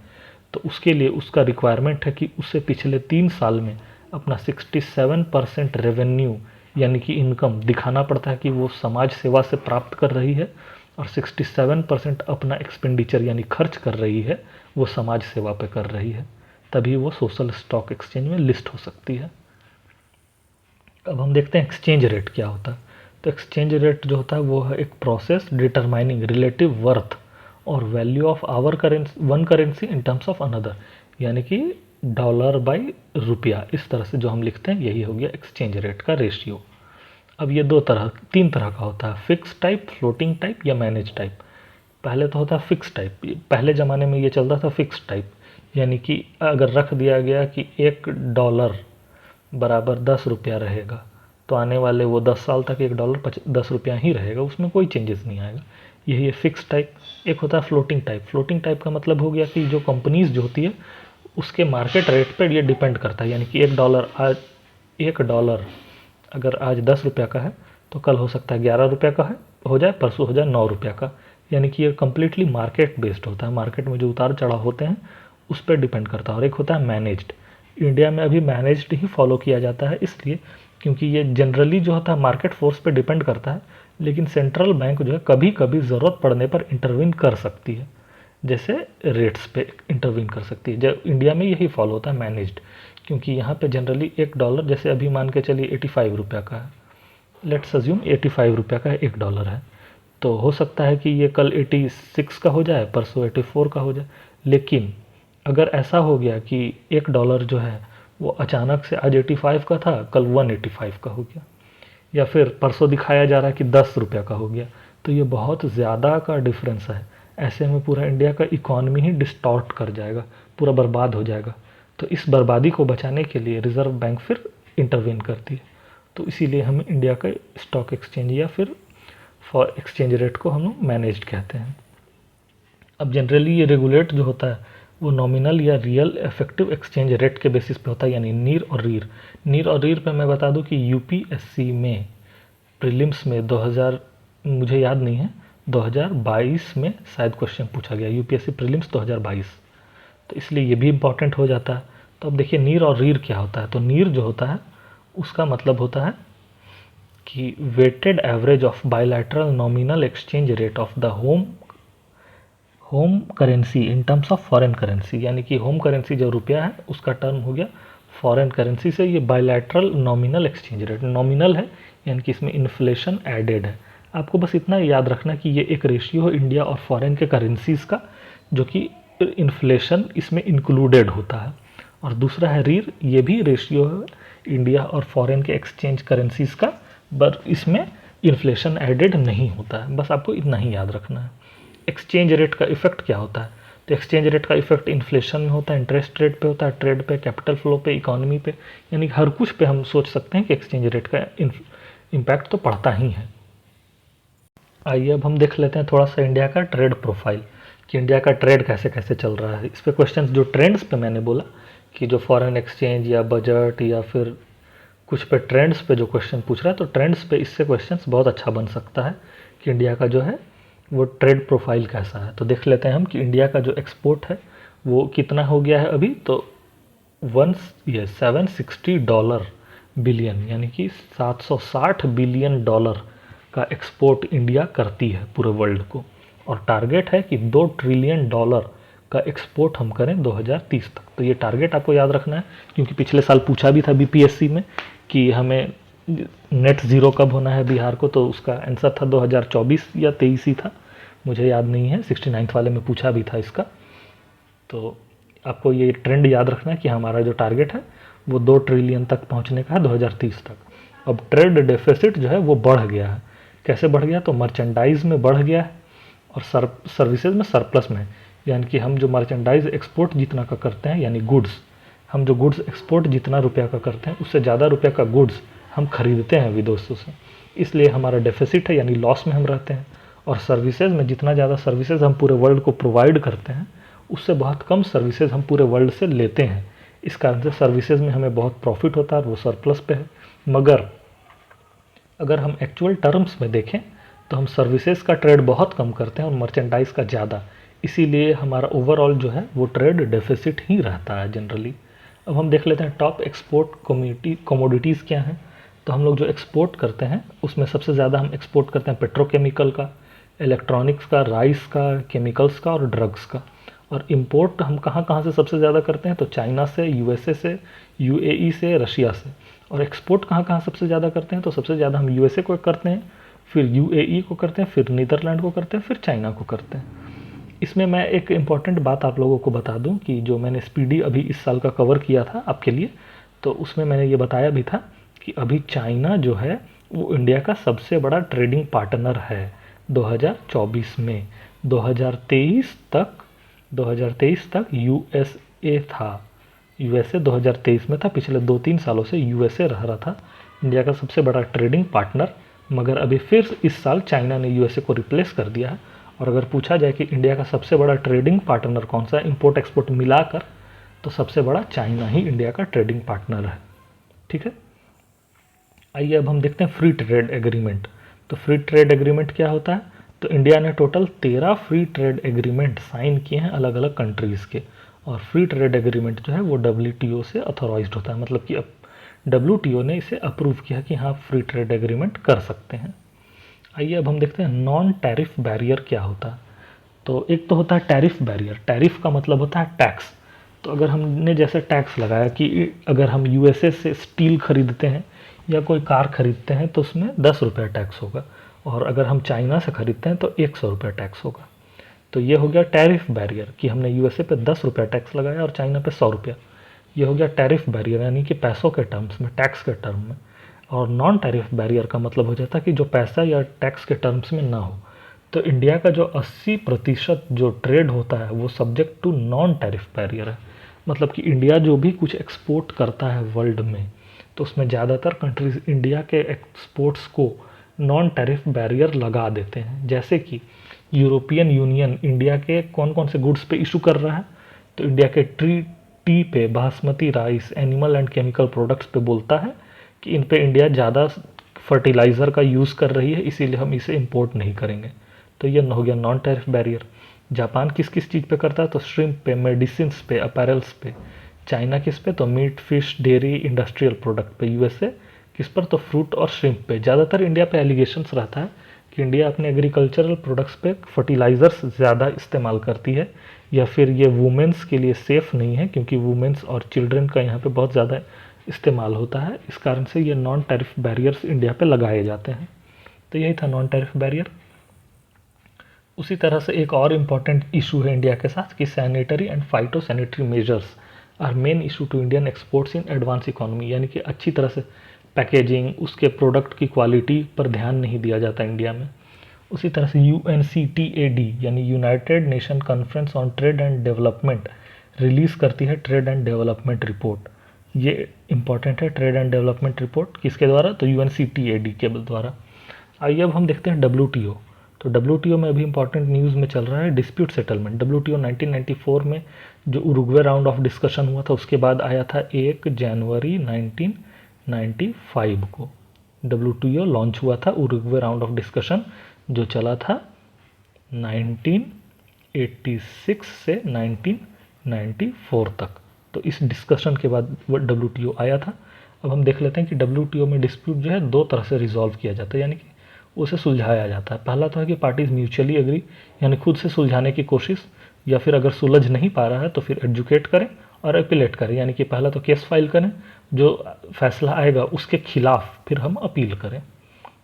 तो उसके लिए उसका रिक्वायरमेंट है कि उसे पिछले 3 साल में अपना 67% रेवेन्यू यानी कि इनकम दिखाना पड़ता है कि वो समाज सेवा से प्राप्त कर रही है, और 67% अपना एक्सपेंडिचर यानी खर्च कर रही है वो समाज सेवा पे कर रही है, तभी वो सोशल स्टॉक एक्सचेंज में लिस्ट हो सकती है। अब हम देखते हैं एक्सचेंज रेट क्या होता है। तो एक्सचेंज रेट जो होता है वो है एक प्रोसेस डिटरमाइनिंग रिलेटिव वर्थ और value of our currency one currency in terms of another, यानी कि डॉलर बाई रुपया, इस तरह से जो हम लिखते हैं यही हो गया एक्सचेंज रेट का रेशियो। अब ये 3 तरह का होता है, फिक्स टाइप, फ्लोटिंग टाइप या मैनेज टाइप। पहले तो होता है फिक्स टाइप। पहले ज़माने में ये चलता था फिक्स टाइप, यानी कि अगर रख दिया गया कि $1 बराबर 10 रुपया रहेगा, तो आने वाले वो 10 साल तक $1 10 रुपया ही रहेगा, उसमें कोई चेंजेस नहीं आएगा। यही है फिक्स टाइप। एक होता है फ्लोटिंग टाइप। फ्लोटिंग टाइप का मतलब हो गया कि जो कंपनीज जो होती है उसके मार्केट रेट पर ये डिपेंड करता है, यानी कि $1 अगर आज 10 रुपया का है तो कल हो सकता है 11 रुपये का है हो जाए, परसों हो जाए 9 रुपया का। यानी कि ये कम्प्लीटली मार्केट बेस्ड होता है, मार्केट में जो उतार चढ़ाव होते हैं उस पर डिपेंड करता है। और एक होता है मैनेज्ड। इंडिया में अभी मैनेज्ड ही फॉलो किया जाता है, इसलिए क्योंकि ये जनरली जो होता है मार्केट फोर्स पे डिपेंड करता है, लेकिन सेंट्रल बैंक जो है कभी कभी ज़रूरत पड़ने पर इंटरवीन कर सकती है, जैसे रेट्स पे इंटरवीन कर सकती है। जब इंडिया में यही फॉलो होता है मैनेज्ड, क्योंकि यहाँ पे जनरली $1 जैसे अभी मान के चलिए 85 रुपया का है, लेट्स अज्यूम 85 रुपया का $1 है, तो हो सकता है कि ये कल 86 का हो जाए, परसों 84 का हो जाए। लेकिन अगर ऐसा हो गया कि $1 जो है वो अचानक से आज 85 का था, कल 185 का हो गया, या फिर परसों दिखाया जा रहा है कि 10 रुपया का हो गया, तो ये बहुत ज़्यादा का डिफरेंस है। ऐसे में पूरा इंडिया का इकॉनमी ही डिस्टॉर्ट कर जाएगा, पूरा बर्बाद हो जाएगा। तो इस बर्बादी को बचाने के लिए रिज़र्व बैंक फिर इंटरवेन करती है। तो इसीलिए हम इंडिया का स्टॉक एक्सचेंज या फिर फॉर एक्सचेंज रेट को हम मैनेज्ड कहते हैं। अब जनरली ये रेगुलेट जो होता है वो नॉमिनल या रियल इफेक्टिव एक्सचेंज रेट के बेसिस पे होता है, यानी नीर और रीर। नीर और रीर पे मैं बता दूं कि यूपीएससी में प्रीलिम्स में 2000, मुझे याद नहीं है, 2022 में शायद क्वेश्चन पूछा गया, यूपीएससी प्रीलिम्स 2022, तो इसलिए ये भी इम्पॉर्टेंट हो जाता है। तो अब देखिए नीर और रीर क्या होता है। तो नीर जो होता है उसका मतलब होता है कि weighted average of bilateral nominal exchange rate of the home currency in terms of foreign currency, यानी कि होम करेंसी जो रुपया है उसका टर्म हो गया फॉरेन करेंसी से। ये bilateral nominal exchange rate nominal है, यानी कि इसमें इन्फ्लेशन एडेड है। आपको बस इतना याद रखना कि ये एक रेशियो है इंडिया और फॉरेन के करेंसीज का, जो कि इन्फ्लेशन इसमें इंक्लूडेड होता है। और दूसरा है रीर, ये भी रेशियो है इंडिया और फॉरेन के एक्सचेंज करेंसीज का, पर इसमें इन्फ्लेशन एडेड नहीं होता है। बस आपको इतना ही याद रखना है। एक्सचेंज रेट का इफेक्ट क्या होता है, तो एक्सचेंज रेट का इफेक्ट इन्फ्लेशन में होता है, इंटरेस्ट रेट पे होता है, ट्रेड पे, कैपिटल फ्लो पे, इकोनॉमी पे, यानी हर कुछ पे हम सोच सकते हैं कि एक्सचेंज रेट का इम्पैक्ट तो पड़ता ही है। आइए अब हम देख लेते हैं थोड़ा सा इंडिया का ट्रेड प्रोफाइल, कि इंडिया का ट्रेड कैसे कैसे चल रहा है। इस पे क्वेश्चंस जो ट्रेंड्स पे मैंने बोला कि जो फॉरेन एक्सचेंज या बजट या फिर कुछ पे ट्रेंड्स पे जो क्वेश्चन पूछ रहा है, तो ट्रेंड्स पे इससे क्वेश्चंस बहुत अच्छा बन सकता है कि इंडिया का जो है वो ट्रेड प्रोफाइल कैसा है। तो देख लेते हैं हम कि इंडिया का जो एक्सपोर्ट है वो कितना हो गया है अभी। तो $760 बिलियन, यानी कि $760 बिलियन का एक्सपोर्ट इंडिया करती है पूरे वर्ल्ड को, और टारगेट है कि $2 ट्रिलियन का एक्सपोर्ट हम करें 2030 तक। तो ये टारगेट आपको याद रखना है, क्योंकि पिछले साल पूछा भी था बीपीएससी में कि हमें नेट ज़ीरो कब होना है बिहार को, तो उसका आंसर था 2024 या 23 ही था, मुझे याद नहीं है, 69th वाले में पूछा भी था इसका। तो आपको ये ट्रेंड याद रखना है कि हमारा जो टारगेट है वो 2 ट्रिलियन तक पहुंचने का है 2030 तक। अब ट्रेड डेफिसिट जो है वो बढ़ गया है। कैसे बढ़ गया? तो मर्चेंडाइज में बढ़ गया है और सर्विसेज में सरप्लस में है। यानी कि हम जो मर्चेंडाइज एक्सपोर्ट जितना का करते हैं, यानी गुड्स, हम जो गुड्स एक्सपोर्ट जितना रुपया का करते हैं उससे ज़्यादा रुपया का गुड्स हम खरीदते हैं विदेशों से, इसलिए हमारा डेफिसिट है, यानी लॉस में हम रहते हैं। और सर्विसेज में जितना ज़्यादा सर्विसेज हम पूरे वर्ल्ड को प्रोवाइड करते हैं उससे बहुत कम सर्विसेज हम पूरे वर्ल्ड से लेते हैं। इस कारण से सर्विसेज में हमें बहुत प्रॉफिट होता है और वो सरप्लस पे है। मगर अगर हम एक्चुअल टर्म्स में देखें तो हम सर्विसेज का ट्रेड बहुत कम करते हैं और मर्चेंडाइज का ज़्यादा, इसीलिए हमारा ओवरऑल जो है वो ट्रेड डेफिसिट ही रहता है जनरली। अब हम देख लेते हैं टॉप एक्सपोर्ट कमोडिटीज़ क्या हैं। तो हम लोग जो एक्सपोर्ट करते हैं उसमें सबसे ज़्यादा हम एक्सपोर्ट करते हैं पेट्रोकेमिकल का, इलेक्ट्रॉनिक्स का, राइस का, केमिकल्स का और ड्रग्स का। और इम्पोर्ट हम कहाँ कहाँ से सबसे ज़्यादा करते हैं? तो चाइना से, यूएसए से, यूएई से, रशिया से। और एक्सपोर्ट कहाँ कहाँ सबसे ज़्यादा करते हैं? तो सबसे ज़्यादा हम यूएसए को करते हैं, फिर यूएई को करते हैं, फिर नीदरलैंड को करते हैं, फिर चाइना को करते हैं। इसमें मैं एक इम्पॉर्टेंट बात आप लोगों को बता दूं कि जो मैंने स्पीडी अभी इस साल का कवर किया था आपके लिए, तो उसमें मैंने ये बताया भी था कि अभी चाइना जो है वो इंडिया का सबसे बड़ा ट्रेडिंग पार्टनर है 2024 में। 2023 तक यूएसए था, यूएसए 2023 में था। पिछले 2-3 सालों से यूएसए रहा था इंडिया का सबसे बड़ा ट्रेडिंग पार्टनर। मगर अभी फिर इस साल चाइना ने यूएसए को रिप्लेस कर दिया है। और अगर पूछा जाए कि इंडिया का सबसे बड़ा ट्रेडिंग पार्टनर कौन सा है इंपोर्ट एक्सपोर्ट मिलाकर, तो सबसे बड़ा चाइना ही इंडिया का ट्रेडिंग पार्टनर है। ठीक है, आइए अब हम देखते हैं फ्री ट्रेड एग्रीमेंट। तो फ्री ट्रेड एग्रीमेंट क्या होता है? तो इंडिया ने total 13 free trade agreement sign किए हैं अलग अलग कंट्रीज़ के। और फ्री ट्रेड एग्रीमेंट जो है वो WTO से अथॉराइज्ड होता है, मतलब कि अब WTO ने इसे अप्रूव किया कि हाँ फ्री ट्रेड एग्रीमेंट कर सकते हैं। आइए अब हम देखते हैं नॉन टैरिफ बैरियर क्या होता है। तो एक तो होता है टैरिफ बैरियर। टैरिफ का मतलब होता है टैक्स। तो अगर हमने जैसे टैक्स लगाया कि अगर हम यूएसए से स्टील खरीदते हैं या कोई कार खरीदते हैं तो उसमें 10 रुपये टैक्स होगा, और अगर हम चाइना से खरीदते हैं तो 100 रुपये टैक्स होगा। तो ये हो गया टैरिफ बैरियर कि हमने यूएसए पे 10 रुपये टैक्स लगाया और चाइना पे 100 रुपया। ये हो गया टैरिफ बैरियर, यानी कि पैसों के टर्म्स में, टैक्स के टर्म में। और नॉन टैरिफ बैरियर का मतलब हो जाता है कि जो पैसा या टैक्स के टर्म्स में ना हो। तो इंडिया का जो 80% जो ट्रेड होता है वो subject to non tariff barrier है। मतलब कि इंडिया जो भी कुछ एक्सपोर्ट करता है वर्ल्ड में, तो उसमें ज़्यादातर कंट्रीज़ इंडिया के एक्सपोर्ट्स को नॉन टैरिफ बैरियर लगा देते हैं। जैसे कि यूरोपियन यूनियन इंडिया के कौन कौन से गुड्स पे इशू कर रहा है? तो इंडिया के टी पे, basmati rice, animal and chemical products पे बोलता है कि इन पे इंडिया ज़्यादा फर्टिलाइज़र का यूज़ कर रही है, इसीलिए हम इसे इंपोर्ट नहीं करेंगे। तो ये हो गया नॉन टैरिफ बैरियर। जापान किस किस चीज़ पे करता है? तो श्रिम्प पे, मेडिसिन्स पे, अपैरल्स पे। चाइना किस पे? तो meat, fish, dairy, industrial product पे। यूएसए किस पर? तो फ्रूट और श्रिम्प पे। ज़्यादातर इंडिया पे एलिगेशंस रहता है कि इंडिया अपने एग्रीकल्चरल प्रोडक्ट्स पे फर्टिलाइज़र्स ज़्यादा इस्तेमाल करती है, या फिर ये वुमेंस के लिए सेफ़ नहीं है क्योंकि वुमेंस और चिल्ड्रन का यहाँ पे बहुत ज़्यादा इस्तेमाल होता है। इस कारण से ये नॉन टैरिफ बैरियर्स इंडिया पे लगाए जाते हैं। तो यही था नॉन टैरिफ बैरियर। उसी तरह से एक और इम्पॉर्टेंट इशू है इंडिया के साथ कि sanitary and phytosanitary measures are main issue to Indian exports in advance economy. यानी कि अच्छी तरह से पैकेजिंग, उसके प्रोडक्ट की क्वालिटी पर ध्यान नहीं दिया जाता इंडिया में। उसी तरह से UNCTAD यानी United nation conference on trade and development release करती है ट्रेड एंड डेवलपमेंट रिपोर्ट। ये इंपॉर्टेंट है, ट्रेड एंड डेवलपमेंट रिपोर्ट किसके द्वारा? तो UNCTAD के द्वारा। आइए अब हम देखते हैं WTO। तो WTO में अभी इंपॉर्टेंट न्यूज़ में चल रहा है डिस्प्यूट सेटलमेंट। WTO 1994 में जो उरुग्वे राउंड ऑफ डिस्कशन हुआ था उसके बाद आया था 1 जनवरी 1995 को WTO लॉन्च हुआ था। उरुग्वे राउंड ऑफ डिस्कशन जो चला था 1986 से 1994 तक। तो इस डिस्कशन के बाद WTO आया था। अब हम देख लेते हैं कि WTO में डिस्प्यूट जो है 2 तरह से रिजॉल्व किया जाता है, यानी कि उसे सुलझाया जाता है। पहला तो है कि पार्टीज म्यूचुअली एग्री, यानी खुद से सुलझाने की कोशिश, या फिर अगर सुलझ नहीं पा रहा है तो फिर एडजुकेट करें और अपीलेट करें, यानी कि पहला तो केस फाइल करें, जो फैसला आएगा उसके खिलाफ फिर हम अपील करें।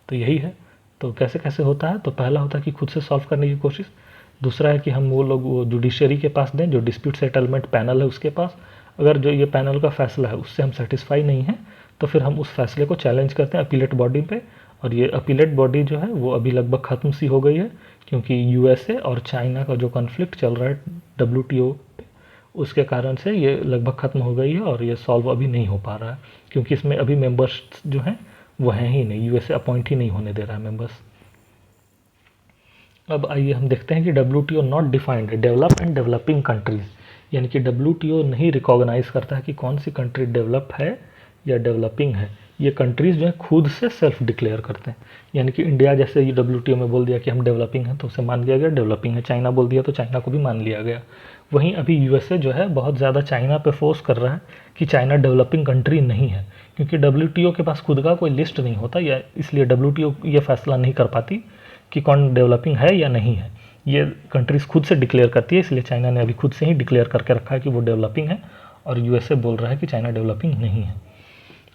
तो यही है। तो कैसे कैसे होता है? तो पहला होता है कि खुद से सॉल्व करने की कोशिश। दूसरा है कि हम वो लोग वो जुडिशरी के पास दें, जो डिस्प्यूट सेटलमेंट पैनल है उसके पास। अगर जो ये पैनल का फैसला है उससे हम सेटिस्फाई नहीं हैं तो फिर हम उस फैसले को चैलेंज करते हैं अपीलेट बॉडी पे। और ये अपीलेट बॉडी जो है वो अभी लगभग ख़त्म सी हो गई है, क्योंकि यूएसए और चाइना का जो कॉन्फ्लिक्ट चल रहा है डब्ल्यूटीओ पे, उसके कारण से ये लगभग ख़त्म हो गई है और ये सॉल्व अभी नहीं हो पा रहा है, क्योंकि इसमें अभी मेंबर्स जो हैं वो हैं ही नहीं, यूएसए अपॉइंट ही नहीं होने दे रहा है मेंबर्स। अब आइए हम देखते हैं कि WTO not defined develop and developing countries, यानी कि डब्ल्यूटीओ नहीं रिकॉग्नाइज करता है कि कौन सी कंट्री डेवलप है या डेवलपिंग है। ये कंट्रीज़ जो है खुद से सेल्फ डिक्लेयर करते हैं, यानी कि इंडिया जैसे ये डब्ल्यूटीओ में बोल दिया कि हम डेवलपिंग हैं तो उसे मान लिया गया डेवलपिंग है, चाइना बोल दिया तो चाइना को भी मान लिया गया। वहीं अभी यूएसए जो है बहुत ज़्यादा चाइना पे फोर्स कर रहा है कि चाइना डेवलपिंग कंट्री नहीं है, क्योंकि डब्ल्यूटीओ के पास खुद का कोई लिस्ट नहीं होता, या इसलिए डब्ल्यूटीओ ये फैसला नहीं कर पाती कि कौन डेवलपिंग है या नहीं है। ये कंट्रीज़ खुद से डिक्लेयर करती है, इसलिए चाइना ने अभी खुद से ही डिक्लेयर करके रखा है कि वो डेवलपिंग है और यूएसए बोल रहा है कि चाइना डेवलपिंग नहीं है।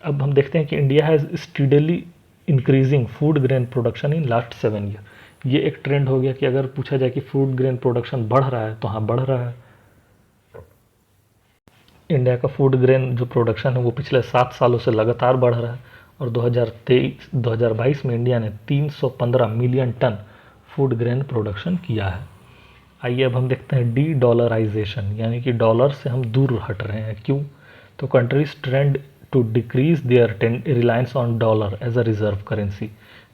अब हम देखते हैं कि India has steadily increasing food grain production in last 7 year. ये एक ट्रेंड हो गया कि अगर पूछा जाए कि फूड ग्रेन प्रोडक्शन बढ़ रहा है तो हाँ बढ़ रहा है। इंडिया का फूड ग्रेन जो प्रोडक्शन है वो पिछले 7 सालों से लगातार बढ़ रहा है और 2022 में इंडिया ने 315 million tonne food grain production किया है। आइए अब हम देखते हैं डी डॉलराइजेशन, यानी कि डॉलर से हम दूर हट रहे हैं। क्यों? तो countries trend to decrease their reliance on dollar as a reserve currency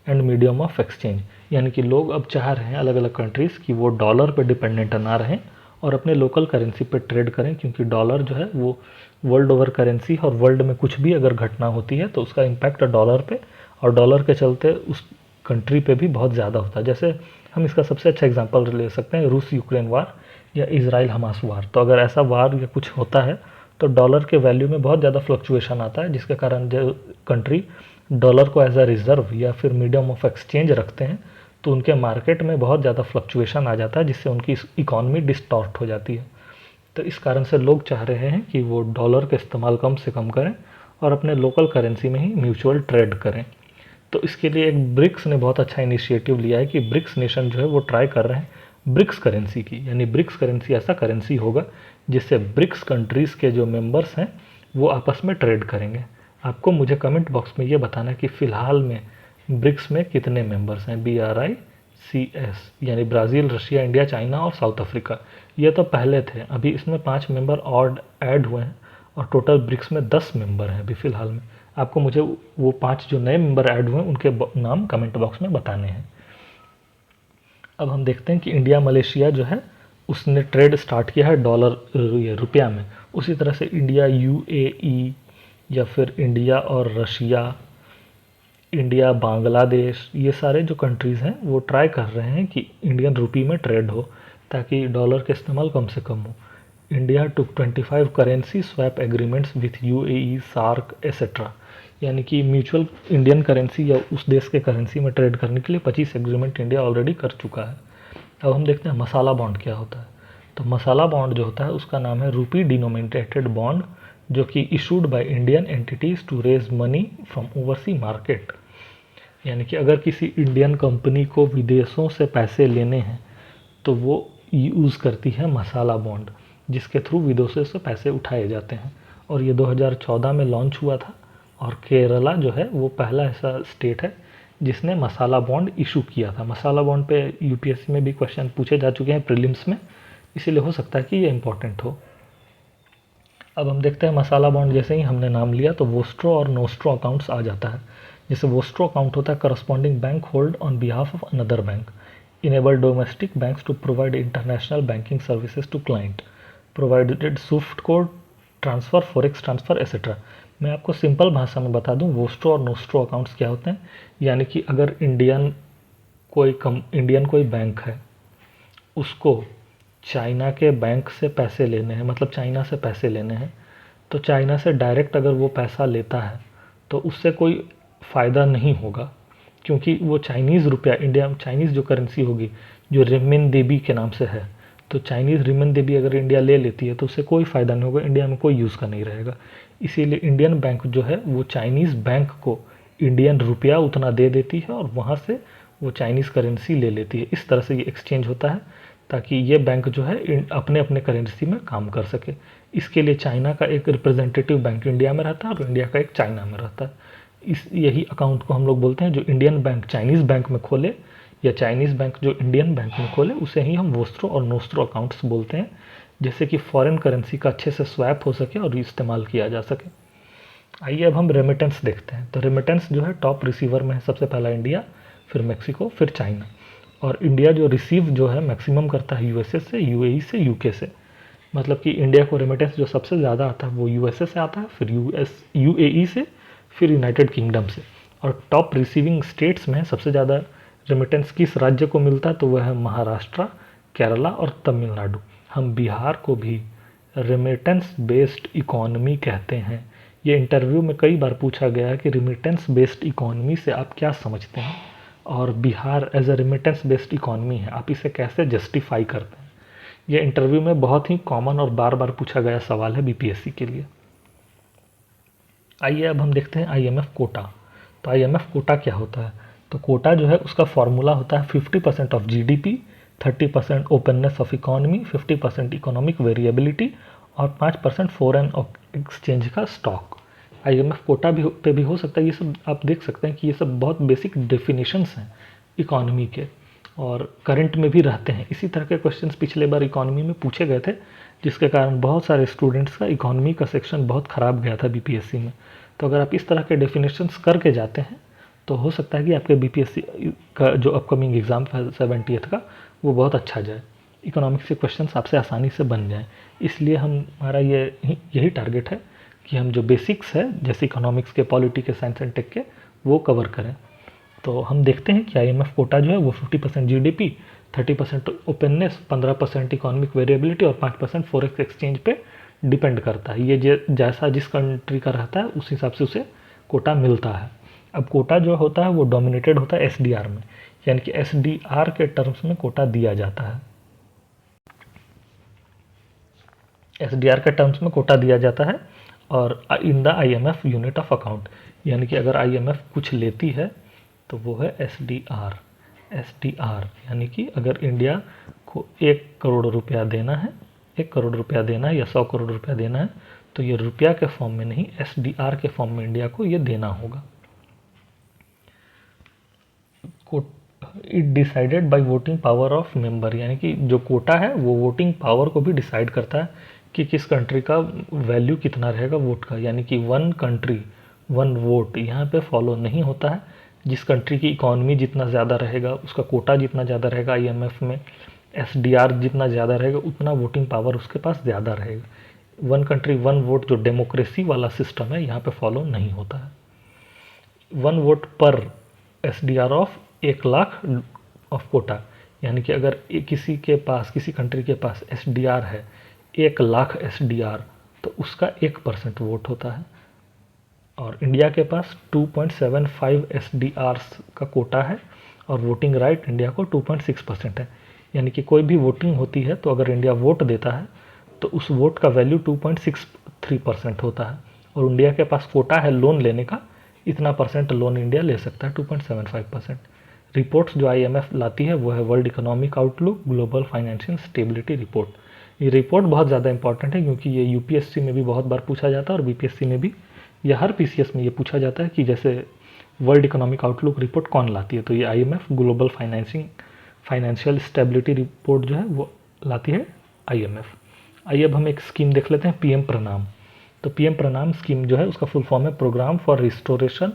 and medium of exchange, यानी कि लोग अब चाह रहे हैं अलग अलग कंट्रीज़ कि वो डॉलर पे डिपेंडेंट ना रहें और अपने लोकल करेंसी पे ट्रेड करें, क्योंकि डॉलर जो है वो वर्ल्ड ओवर करेंसी और वर्ल्ड में कुछ भी अगर घटना होती है तो उसका इम्पैक्ट डॉलर पे और डॉलर के चलते उस कंट्री पे भी बहुत ज़्यादा होता है। जैसे हम इसका सबसे अच्छा एग्जांपल ले सकते हैं रूस यूक्रेन वार या इजराइल हमास वार। तो अगर ऐसा वार या कुछ होता है तो डॉलर के वैल्यू में बहुत ज़्यादा फ्लक्चुएशन आता है, जिसके कारण जो कंट्री डॉलर को एज अ रिज़र्व या फिर मीडियम ऑफ एक्सचेंज रखते हैं तो उनके मार्केट में बहुत ज़्यादा फ्लक्चुएशन आ जाता है, जिससे उनकी इकॉनमी डिस्टॉर्ट हो जाती है। तो इस कारण से लोग चाह रहे हैं कि वो डॉलर का इस्तेमाल कम से कम करें और अपने लोकल करेंसी में ही म्यूचुअल ट्रेड करें। तो इसके लिए एक ब्रिक्स ने बहुत अच्छा इनिशिएटिव लिया है कि ब्रिक्स नेशन जो है वो ट्राई कर रहे हैं ब्रिक्स करेंसी की, यानी ब्रिक्स करेंसी ऐसा करेंसी होगा जिससे ब्रिक्स कंट्रीज़ के जो मेंबर्स हैं वो आपस में ट्रेड करेंगे। आपको मुझे कमेंट बॉक्स में ये बताना है कि फ़िलहाल में ब्रिक्स में कितने मेंबर्स हैं। BRICS, यानी ब्राज़ील, रशिया, इंडिया, चाइना और साउथ अफ्रीका। ये तो पहले थे, अभी इसमें 5 मेंबर और ऐड हुए हैं और टोटल ब्रिक्स में 10 मेंबर हैं अभी फ़िलहाल में। आपको मुझे वो 5 जो नए मेंबर ऐड हुए हैं उनके नाम कमेंट बॉक्स में बताने हैं। अब हम देखते हैं कि इंडिया मलेशिया जो है उसने ट्रेड स्टार्ट किया है डॉलर रुपया में। उसी तरह से इंडिया UAE या फिर इंडिया और रशिया, इंडिया बांग्लादेश, ये सारे जो कंट्रीज़ हैं वो ट्राई कर रहे हैं कि इंडियन रुपी में ट्रेड हो ताकि डॉलर का इस्तेमाल कम से कम हो। India to 25 currency swap agreements with UAE, SAARC etcetera, यानी कि म्यूचुअल इंडियन करेंसी या उस देश के करेंसी में ट्रेड करने के लिए 25 एग्रीमेंट इंडिया ऑलरेडी कर चुका है। अब हम देखते हैं मसाला बॉन्ड क्या होता है। तो मसाला बॉन्ड जो होता है उसका नाम है रूपी डिनोमिनेटेड बॉन्ड, जो कि issued by Indian entities to raise money from oversea market, यानी कि अगर किसी इंडियन कंपनी को विदेशों से पैसे लेने हैं तो वो यूज़ करती है मसाला बॉन्ड, जिसके थ्रू विदेशों से पैसे उठाए जाते हैं। और ये 2014 में लॉन्च हुआ था और केरला जो है वो पहला ऐसा स्टेट है जिसने मसाला बॉन्ड इशू किया था। मसाला बॉन्ड पे यूपीएससी में भी क्वेश्चन पूछे जा चुके हैं प्रीलिम्स में, इसीलिए हो सकता है कि ये इंपॉर्टेंट हो। अब हम देखते हैं मसाला बॉन्ड जैसे ही हमने नाम लिया तो वोस्ट्रो और नोस्ट्रो अकाउंट्स आ जाता है। जैसे वोस्ट्रो अकाउंट होता है corresponding bank hold on behalf of another bank, enable domestic banks to provide international banking services to client, provided SWIFT code transfer, forex transfer etcetera. मैं आपको सिंपल भाषा में बता दूं वोस्ट्रो और नोस्ट्रो अकाउंट्स क्या होते हैं। यानी कि अगर इंडियन कोई बैंक है, उसको चाइना के बैंक से पैसे लेने हैं, मतलब चाइना से पैसे लेने हैं, तो चाइना से डायरेक्ट अगर वो पैसा लेता है तो उससे कोई फ़ायदा नहीं होगा, क्योंकि वो चाइनीज़ रुपया इंडिया चाइनीज़ जो करेंसी होगी जो रिम्बिनदेबी के नाम से है, तो चाइनीज़ रिम्बिनदेबी अगर इंडिया ले लेती है तो उससे कोई फ़ायदा नहीं होगा, इंडिया में कोई यूज़ का नहीं रहेगा। इसीलिए इंडियन बैंक जो है वो चाइनीज़ बैंक को इंडियन रुपया उतना दे देती है और वहाँ से वो चाइनीज़ करेंसी ले लेती है। इस तरह से ये एक्सचेंज होता है ताकि ये बैंक जो है अपने अपने करेंसी में काम कर सके। इसके लिए चाइना का एक रिप्रेजेंटेटिव बैंक इंडिया में रहता है और इंडिया का एक चाइना में रहता है। इस यही अकाउंट को हम लोग बोलते हैं, जो इंडियन बैंक चाइनीज़ बैंक में खोले या चाइनीज़ बैंक जो इंडियन बैंक में खोले, उसे ही हम वोस्ट्रो और नोस्ट्रो अकाउंट्स बोलते हैं, जैसे कि फॉरेन करेंसी का अच्छे से स्वैप हो सके और इस्तेमाल किया जा सके। आइए अब हम रेमिटेंस देखते हैं। तो रेमिटेंस जो है टॉप रिसीवर में है, सबसे पहला इंडिया, फिर मेक्सिको, फिर चाइना। और इंडिया जो रिसीव जो है मैक्सिमम करता है यूएसए से, यूएई से, यूके से। मतलब कि इंडिया को रेमिटेंस जो सबसे ज़्यादा आता है वो यूएसए से आता है, फिर यूएई से, फिर यूनाइटेड किंगडम से। और टॉप रिसीविंग स्टेट्स में सबसे ज़्यादा रेमिटेंस किस राज्य को मिलता है, तो वह है महाराष्ट्र, केरला और तमिलनाडु। हम बिहार को भी रेमिटेंस बेस्ड इकोनॉमी कहते हैं। ये इंटरव्यू में कई बार पूछा गया है कि रेमिटेंस बेस्ड इकोनॉमी से आप क्या समझते हैं, और Bihar as a remittance based economy है, आप इसे कैसे जस्टिफाई करते हैं। ये इंटरव्यू में बहुत ही कॉमन और बार बार पूछा गया सवाल है बीपीएससी के लिए। आइए अब हम देखते हैं आईएमएफ कोटा। तो आईएमएफ कोटा क्या होता है? तो कोटा जो है उसका फॉर्मूला होता है 50% of GDP, 30% openness of economy, 50% economic variability और 5% फॉरेन एक्सचेंज का स्टॉक। आईएमएफ कोटा भी हो सकता है। ये सब आप देख सकते हैं कि ये सब बहुत बेसिक डेफिनेशंस हैं इकोनॉमी के, और करंट में भी रहते हैं। इसी तरह के क्वेश्चंस पिछले बार इकोनॉमी में पूछे गए थे, जिसके कारण बहुत सारे स्टूडेंट्स का इकोनॉमी का सेक्शन बहुत ख़राब गया था बीपीएससी में। तो अगर आप इस तरह के डेफिनेशंस करके जाते हैं तो हो सकता है कि आपके बीपीएससी का जो अपकमिंग एग्ज़ाम है 70th का, वो बहुत अच्छा जाए, इकोनॉमिक्स के क्वेश्चंस आपसे आसानी से बन जाएँ। इसलिए हमारा यही टारगेट है कि हम जो बेसिक्स है जैसे इकोनॉमिक्स के, पॉलिटी के, साइंस एंड टेक के, वो कवर करें। तो हम देखते हैं कि आईएमएफ कोटा जो है वो 50% जीडीपी, 30% ओपननेस, 15% इकोनॉमिक वेरिएबिलिटी और 5% फॉरेक्स एक्सचेंज पे डिपेंड करता है। ये जैसा जिस कंट्री का रहता है उस हिसाब से उसे कोटा मिलता है। अब कोटा जो होता है वो डोमिनेटेड होता है एसडीआर में, यानी कि एसडीआर के टर्म्स में कोटा दिया जाता है। एसडीआर के टर्म्स में कोटा दिया जाता है और in the IMF unit of account, यानी कि अगर आईएमएफ कुछ लेती है तो वो है एसडीआर। एसडीआर यानी कि अगर इंडिया को 1 करोड़ रुपया देना है, 1 करोड़ रुपया देना है या 100 करोड़ रुपया देना है, तो ये रुपया के फॉर्म में नहीं, एसडीआर के फॉर्म में इंडिया को ये देना होगा। It decided by voting power of member, यानी कि जो कोटा है वो वोटिंग पावर को भी डिसाइड करता है कि किस कंट्री का वैल्यू कितना रहेगा वोट का, यानी कि 1 कंट्री 1 वोट यहाँ पे फॉलो नहीं होता है। जिस कंट्री की इकोनॉमी जितना ज़्यादा रहेगा, उसका कोटा जितना ज़्यादा रहेगा आईएमएफ में, एसडीआर जितना ज़्यादा रहेगा, उतना वोटिंग पावर उसके पास ज़्यादा रहेगा। 1 कंट्री 1 वोट जो डेमोक्रेसी वाला सिस्टम है यहाँ पे फॉलो नहीं होता है। 1 वोट पर SDR of 1 lakh of quota, यानी कि अगर किसी के पास, किसी कंट्री के पास एसडीआर है 1 लाख एसडीआर, तो उसका 1% वोट होता है। और इंडिया के पास 2.75 एसडीआर का कोटा है और वोटिंग राइट इंडिया को 2.6% है। यानी कि कोई भी वोटिंग होती है तो अगर इंडिया वोट देता है तो उस वोट का वैल्यू 2.63% होता है। और इंडिया के पास कोटा है लोन लेने का, इतना परसेंट लोन इंडिया ले सकता है, 2.75%। रिपोर्ट्स जो आईएमएफ लाती है वो है world economic outlook, global financial stability report. ये रिपोर्ट बहुत ज़्यादा इंपॉर्टेंट है क्योंकि ये यूपीएससी में भी बहुत बार पूछा जाता है और बीपीएससी में भी, या हर पीसीएस में ये पूछा जाता है कि जैसे वर्ल्ड इकोनॉमिक आउटलुक रिपोर्ट कौन लाती है, तो ये IMF, global financial stability report जो है वो लाती है आईएमएफ। आइए अब हम एक स्कीम देख लेते हैं, पीएम प्रणाम। तो पीएम प्रणाम स्कीम जो है उसका फुल फॉर्म है programme for restoration,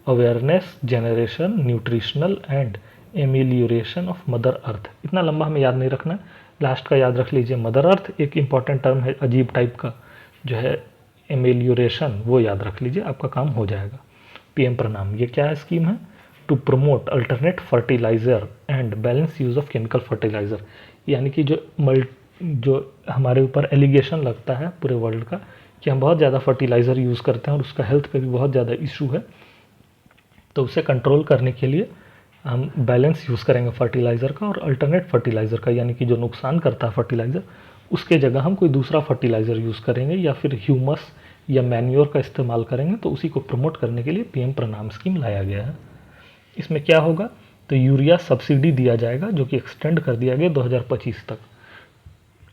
awareness generation, nutritional and amelioration of mother earth. इतना लंबा हमें याद नहीं रखना है, लास्ट का याद रख लीजिए। मदर अर्थ एक इंपॉर्टेंट टर्म है अजीब टाइप का जो है, एमिलियोरेशन वो याद रख लीजिए, आपका काम हो जाएगा। पीएम प्रणाम ये क्या है स्कीम है? To promote alternate fertiliser and balance use of chemical fertiliser, यानी कि जो हमारे ऊपर एलिगेशन लगता है पूरे वर्ल्ड का कि हम बहुत ज़्यादा फर्टिलाइज़र यूज़ करते हैं और उसका हेल्थ पे भी बहुत ज़्यादा इशू है, तो उसे कंट्रोल करने के लिए हम बैलेंस यूज़ करेंगे फर्टिलाइज़र का और अल्टरनेट फर्टिलाइज़र का, यानी कि जो नुकसान करता है फर्टिलाइज़र उसके जगह हम कोई दूसरा फर्टिलाइज़र यूज़ करेंगे या फिर ह्यूमस या मैन्योर का इस्तेमाल करेंगे। तो उसी को प्रमोट करने के लिए पीएम प्रणाम स्कीम लाया गया है। इसमें क्या होगा? तो यूरिया सब्सिडी दिया जाएगा जो कि एक्सटेंड कर दिया गया 2025 तक।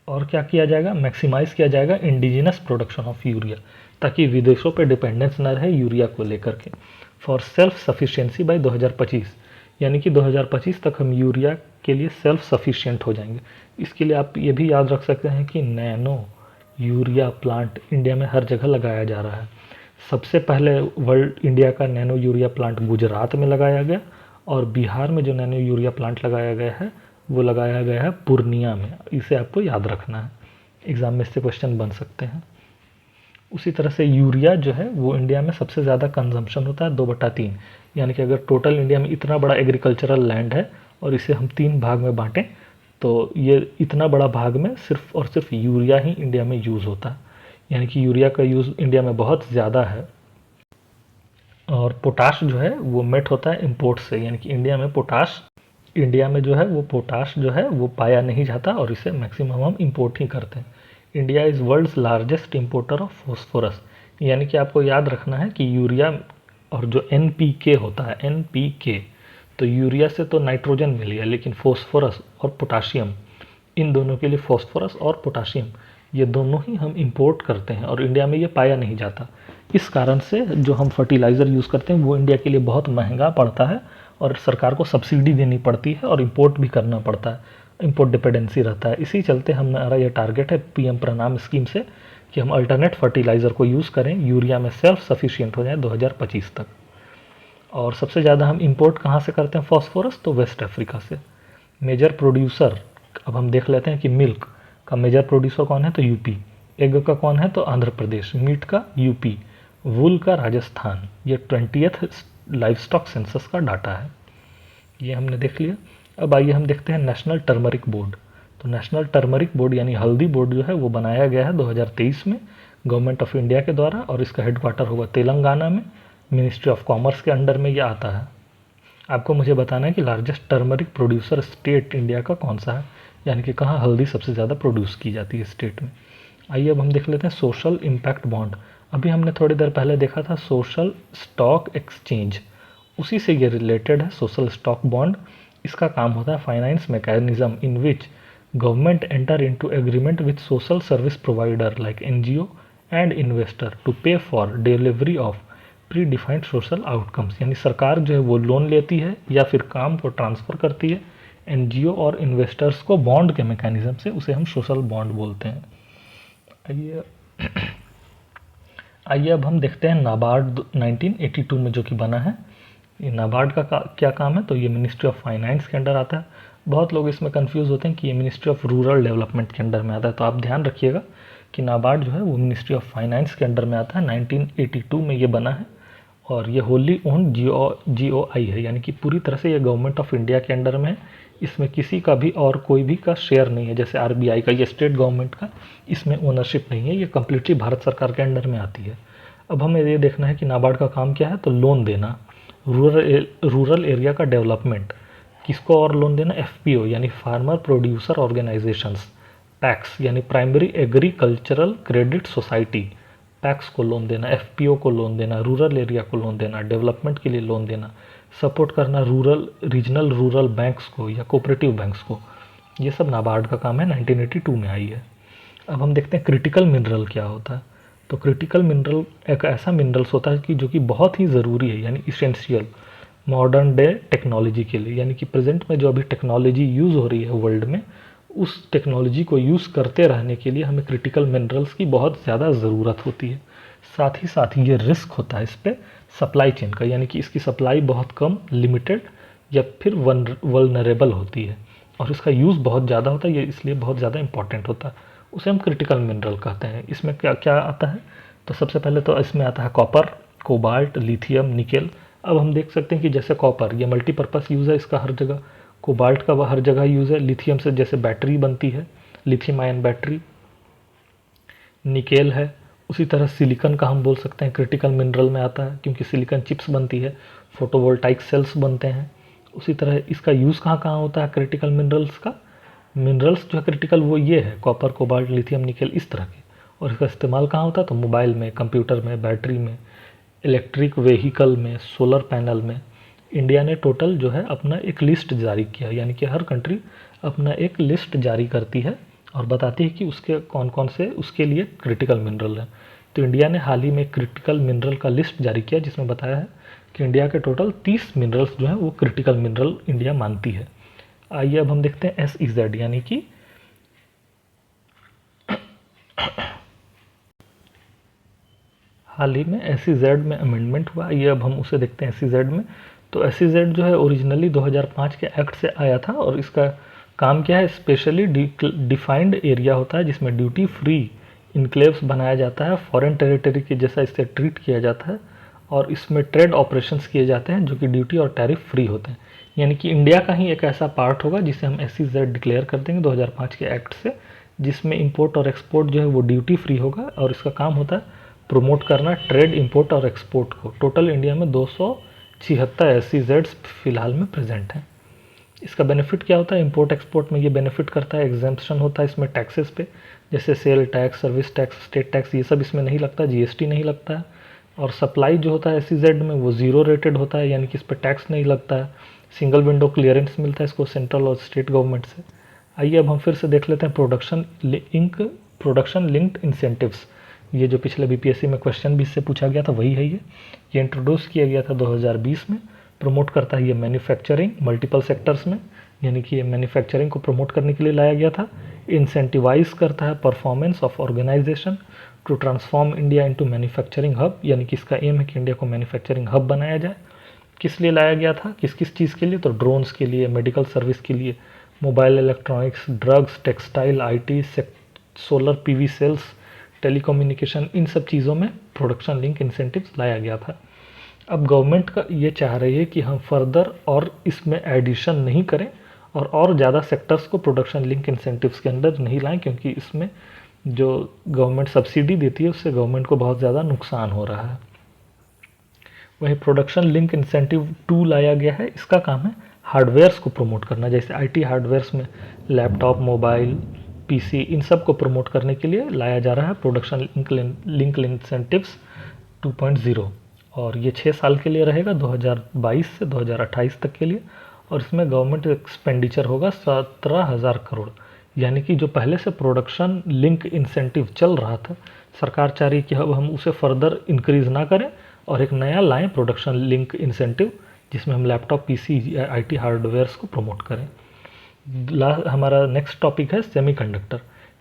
और क्या किया जाएगा, मैक्सिमाइज़ किया जाएगा इंडिजिनस प्रोडक्शन ऑफ यूरिया, ताकि विदेशों पे डिपेंडेंस न रहे यूरिया को लेकर के। फॉर सेल्फ सफिशिएंसी बाय 2025, यानी कि 2025 तक हम यूरिया के लिए सेल्फ सफिशिएंट हो जाएंगे। इसके लिए आप ये भी याद रख सकते हैं कि नैनो यूरिया प्लांट इंडिया में हर जगह लगाया जा रहा है। सबसे पहले वर्ल्ड इंडिया का नैनो यूरिया प्लांट गुजरात में लगाया गया, और बिहार में जो नैनो यूरिया प्लांट लगाया गया है वो लगाया गया है पूर्णिया में। इसे आपको याद रखना है, एग्ज़ाम में इससे क्वेश्चन बन सकते हैं। उसी तरह से यूरिया जो है वो इंडिया में सबसे ज़्यादा कंजम्पशन होता है 2/3, यानी कि अगर टोटल इंडिया में इतना बड़ा एग्रीकल्चरल लैंड है और इसे हम 3 भाग में बांटें तो ये इतना बड़ा भाग में सिर्फ और सिर्फ यूरिया ही इंडिया में यूज़ होता है, यानी कि यूरिया का यूज़ इंडिया में बहुत ज़्यादा है। और पोटाश जो है वो मेट होता है इम्पोर्ट से, यानी कि इंडिया में पोटाश जो है वो पाया नहीं जाता और इसे मैक्सिमम हम इंपोर्ट ही करते हैं। India is world's largest importer of phosphorus, यानी कि आपको याद रखना है कि यूरिया और जो NPK होता है NPK, तो यूरिया से तो नाइट्रोजन मिल गया, लेकिन फॉस्फोरस और पोटाशियम, इन दोनों के लिए फॉस्फोरस और पोटाशियम ये दोनों ही हम इंपोर्ट करते हैं और इंडिया में ये पाया नहीं जाता। इस कारण से जो हम फर्टिलाइज़र यूज़ करते हैं वो इंडिया के लिए बहुत महंगा पड़ता है और सरकार को सब्सिडी देनी पड़ती है और इंपोर्ट भी करना पड़ता है, इंपोर्ट डिपेंडेंसी रहता है। इसी चलते हमारा ये टारगेट है PM प्रणाम स्कीम से कि हम अल्टरनेट फर्टिलाइज़र को यूज़ करें, यूरिया में सेल्फ सफिशिएंट हो जाए 2025 तक। और सबसे ज़्यादा हम इंपोर्ट कहाँ से करते हैं फॉस्फोरस, तो वेस्ट अफ्रीका से। मेजर प्रोड्यूसर अब हम देख लेते हैं कि मिल्क का मेजर प्रोड्यूसर कौन है, तो यूपी। एग का कौन है, तो आंध्र प्रदेश। मीट का यूपी। वूल का राजस्थान। ये 20th लाइव स्टॉक सेंसस का डाटा है, ये हमने देख लिया। अब आइए हम देखते हैं नेशनल टर्मरिक बोर्ड। तो नेशनल टर्मरिक बोर्ड यानी हल्दी बोर्ड जो है वो बनाया गया है 2023 में गवर्नमेंट ऑफ इंडिया के द्वारा, और इसका हेडक्वार्टर होगा तेलंगाना में, मिनिस्ट्री ऑफ कॉमर्स के अंडर में ये आता है। आपको मुझे बताना है कि largest turmeric producer state India का कौन सा है, यानी कि कहाँ हल्दी सबसे ज़्यादा प्रोड्यूस की जाती है स्टेट में। आइए अब हम देख लेते हैं सोशल इम्पैक्ट बॉन्ड। अभी हमने थोड़ी देर पहले देखा था सोशल स्टॉक एक्सचेंज, उसी से ये रिलेटेड है सोशल स्टॉक बॉन्ड। इसका काम होता है finance mechanism in which government enter into agreement with social service provider like NGO and investor to pay for delivery of predefined social outcomes, यानी सरकार जो है वो लोन लेती है या फिर काम को ट्रांसफ़र करती है NGO और इन्वेस्टर्स को बॉन्ड के मैकेनिज्म से, उसे हम सोशल बॉन्ड बोलते हैं। आइए अब हम देखते हैं नाबार्ड 1982 में जो कि बना है। ये नाबार्ड का क्या काम है, तो ये मिनिस्ट्री ऑफ फाइनेंस के अंडर आता है। बहुत लोग इसमें कंफ्यूज होते हैं कि ये मिनिस्ट्री ऑफ रूरल डेवलपमेंट के अंडर में आता है, तो आप ध्यान रखिएगा कि नाबार्ड जो है वो मिनिस्ट्री ऑफ फाइनेंस के अंडर में आता है। 1982 में ये बना है और ये होली ओन GOI है, यानी कि पूरी तरह से ये गवर्नमेंट ऑफ इंडिया के अंडर में है। इसमें किसी का भी और कोई भी का शेयर नहीं है, जैसे RBI का, ये स्टेट गवर्नमेंट का इसमें ओनरशिप नहीं है, ये कम्प्लीटली भारत सरकार के अंडर में आती है। अब हमें ये देखना है कि नाबार्ड का काम क्या है, तो लोन देना, रूरल एरिया का डेवलपमेंट। किसको और लोन देना, FPO यानी फार्मर प्रोड्यूसर ऑर्गेनाइजेशंस। पैक्स यानी primary agricultural credit society, PACS को लोन देना, FPO को लोन देना, रूरल एरिया को लोन देना, डेवलपमेंट के लिए लोन देना, सपोर्ट करना रीजनल रूरल बैंक्स को या कोऑपरेटिव बैंक्स को। ये सब नाबार्ड का काम है, 1982 में आई है। अब हम देखते हैं क्रिटिकल मिनरल क्या होता है। तो क्रिटिकल मिनरल एक ऐसा मिनरल्स होता है कि जो कि बहुत ही ज़रूरी है, यानी इसेंशियल मॉडर्न डे टेक्नोलॉजी के लिए, यानी कि प्रेजेंट में जो अभी टेक्नोलॉजी यूज़ हो रही है वर्ल्ड में, उस टेक्नोलॉजी को यूज़ करते रहने के लिए हमें क्रिटिकल मिनरल्स की बहुत ज़्यादा ज़रूरत होती है। साथ ही ये रिस्क होता है इस पर सप्लाई चेन का, यानी कि इसकी सप्लाई बहुत कम, लिमिटेड या फिर वल्नरेबल होती है, और इसका यूज़ बहुत ज़्यादा होता है, ये इसलिए बहुत ज़्यादा इंपॉर्टेंट होता है, उसे हम क्रिटिकल मिनरल कहते हैं। इसमें क्या क्या आता है, तो सबसे पहले तो इसमें आता है कॉपर, कोबाल्ट, लिथियम, निकेल। अब हम देख सकते हैं कि जैसे कॉपर ये मल्टीपर्पज़ यूज़ है इसका हर जगह, कोबाल्ट का हर जगह यूज़ है, लिथियम से जैसे बैटरी बनती है, लिथियम आयन बैटरी, निकेल है। उसी तरह सिलिकॉन का हम बोल सकते हैं क्रिटिकल मिनरल में आता है, क्योंकि सिलिकॉन चिप्स बनती है, फोटोवोल्टाइक सेल्स बनते हैं। उसी तरह इसका यूज़ कहाँ कहाँ होता है क्रिटिकल मिनरल्स का, मिनरल्स जो है क्रिटिकल वो ये है कॉपर, कोबाल्ट, लिथियम, निकेल, इस तरह के। और इसका इस्तेमाल कहाँ होता है, तो मोबाइल में, कंप्यूटर में, बैटरी में, इलेक्ट्रिक व्हीकल में, सोलर पैनल में, इंडिया ने टोटल जो है अपना एक लिस्ट जारी किया, यानी कि हर कंट्री अपना एक लिस्ट जारी करती है और बताती है कि उसके कौन कौन से उसके लिए क्रिटिकल मिनरल हैं। तो इंडिया ने हाल ही में क्रिटिकल मिनरल का लिस्ट जारी किया जिसमें बताया है कि इंडिया के टोटल 30 मिनरल्स जो हैं वो क्रिटिकल मिनरल इंडिया मानती है। आइए अब हम देखते हैं SEZ, यानी कि हाल ही में SEZ में अमेंडमेंट हुआ। ये अब हम उसे देखते हैं SEZ में। तो SEZ जो है ओरिजिनली 2005 के एक्ट से आया था और इसका काम क्या है, स्पेशली डिफाइंड एरिया होता है जिसमें ड्यूटी फ्री इनक्लेव्स बनाया जाता है, फॉरेन टेरिटरी के जैसा इसे ट्रीट किया जाता है और इसमें ट्रेड ऑपरेशंस किए जाते हैं जो कि ड्यूटी और टैरिफ फ्री होते हैं। यानी कि इंडिया का ही एक ऐसा पार्ट होगा जिसे हम SEZ डिक्लेयर कर देंगे 2005 के एक्ट से, जिसमें इंपोर्ट और एक्सपोर्ट जो है वो ड्यूटी फ्री होगा और इसका काम होता है प्रमोट करना ट्रेड, इंपोर्ट और एक्सपोर्ट को। टोटल इंडिया में 276 SEZ फिलहाल में प्रेजेंट हैं। इसका बेनिफिट क्या होता है, इंपोर्ट एक्सपोर्ट में ये बेनिफिट करता है, एग्जाम्पशन होता है इसमें टैक्सेस पे, जैसे sale tax, service tax, state tax, ये सब इसमें नहीं लगता, GST नहीं लगता है। और सप्लाई जो होता है SEZ में वो ज़ीरो रेटेड होता है, यानी कि इस पर टैक्स नहीं लगता है। सिंगल विंडो क्लियरेंस मिलता है इसको सेंट्रल और स्टेट गवर्नमेंट से। आइए अब हम फिर से देख लेते हैं प्रोडक्शन लिंक्ड इंसेंटिव्स। ये जो पिछले BPSC में क्वेश्चन भी इससे पूछा गया था वही है ये इंट्रोड्यूस किया गया था 2020 में। प्रमोट करता है ये मैन्युफैक्चरिंग मल्टीपल सेक्टर्स में, यानी कि ये मैन्युफैक्चरिंग को प्रमोट करने के लिए लाया गया था। इंसेंटिवाइज करता है performance of organisation to transform India into manufacturing hub, यानी कि इसका एम है कि इंडिया को मैन्युफैक्चरिंग हब बनाया जाए। किस लिए लाया गया था, किस किस चीज़ के लिए, तो ड्रोन्स के लिए, मेडिकल सर्विस के लिए, mobile electronics, drugs, textile, IT, solar PV cells, telecommunication, इन सब चीज़ों में प्रोडक्शन लिंक इंसेंटिव्स लाया गया था। अब गवर्नमेंट का ये चाह रही है कि हम फर्दर और इसमें एडिशन नहीं करें और ज़्यादा सेक्टर्स को प्रोडक्शन लिंक इंसेंटिव्स के अंदर नहीं लाएं, क्योंकि इसमें जो गवर्नमेंट सब्सिडी देती है उससे गवर्नमेंट को बहुत ज़्यादा नुकसान हो रहा है। वहीं प्रोडक्शन लिंक इंसेंटिव 2 लाया गया है, इसका काम है हार्डवेयर्स को प्रमोट करना, जैसे IT हार्डवेयर्स में लैपटॉप, मोबाइल, PC, इन सब को प्रमोट करने के लिए लाया जा रहा है प्रोडक्शन लिंक इंसेंटिव्स 2.0 और ये 6 साल के लिए रहेगा, 2022 से 2028 तक के लिए। और इसमें गवर्नमेंट एक्सपेंडिचर होगा 17,000 करोड़, यानी कि जो पहले से प्रोडक्शन लिंक इंसेंटिव चल रहा था, सरकार चाह रही कि अब हम उसे फर्दर इंक्रीज ना करें और एक नया लाएं प्रोडक्शन लिंक इंसेंटिव जिसमें हम लैपटॉप, PC या IT हार्डवेयर्स को प्रमोट करें। हमारा नेक्स्ट टॉपिक है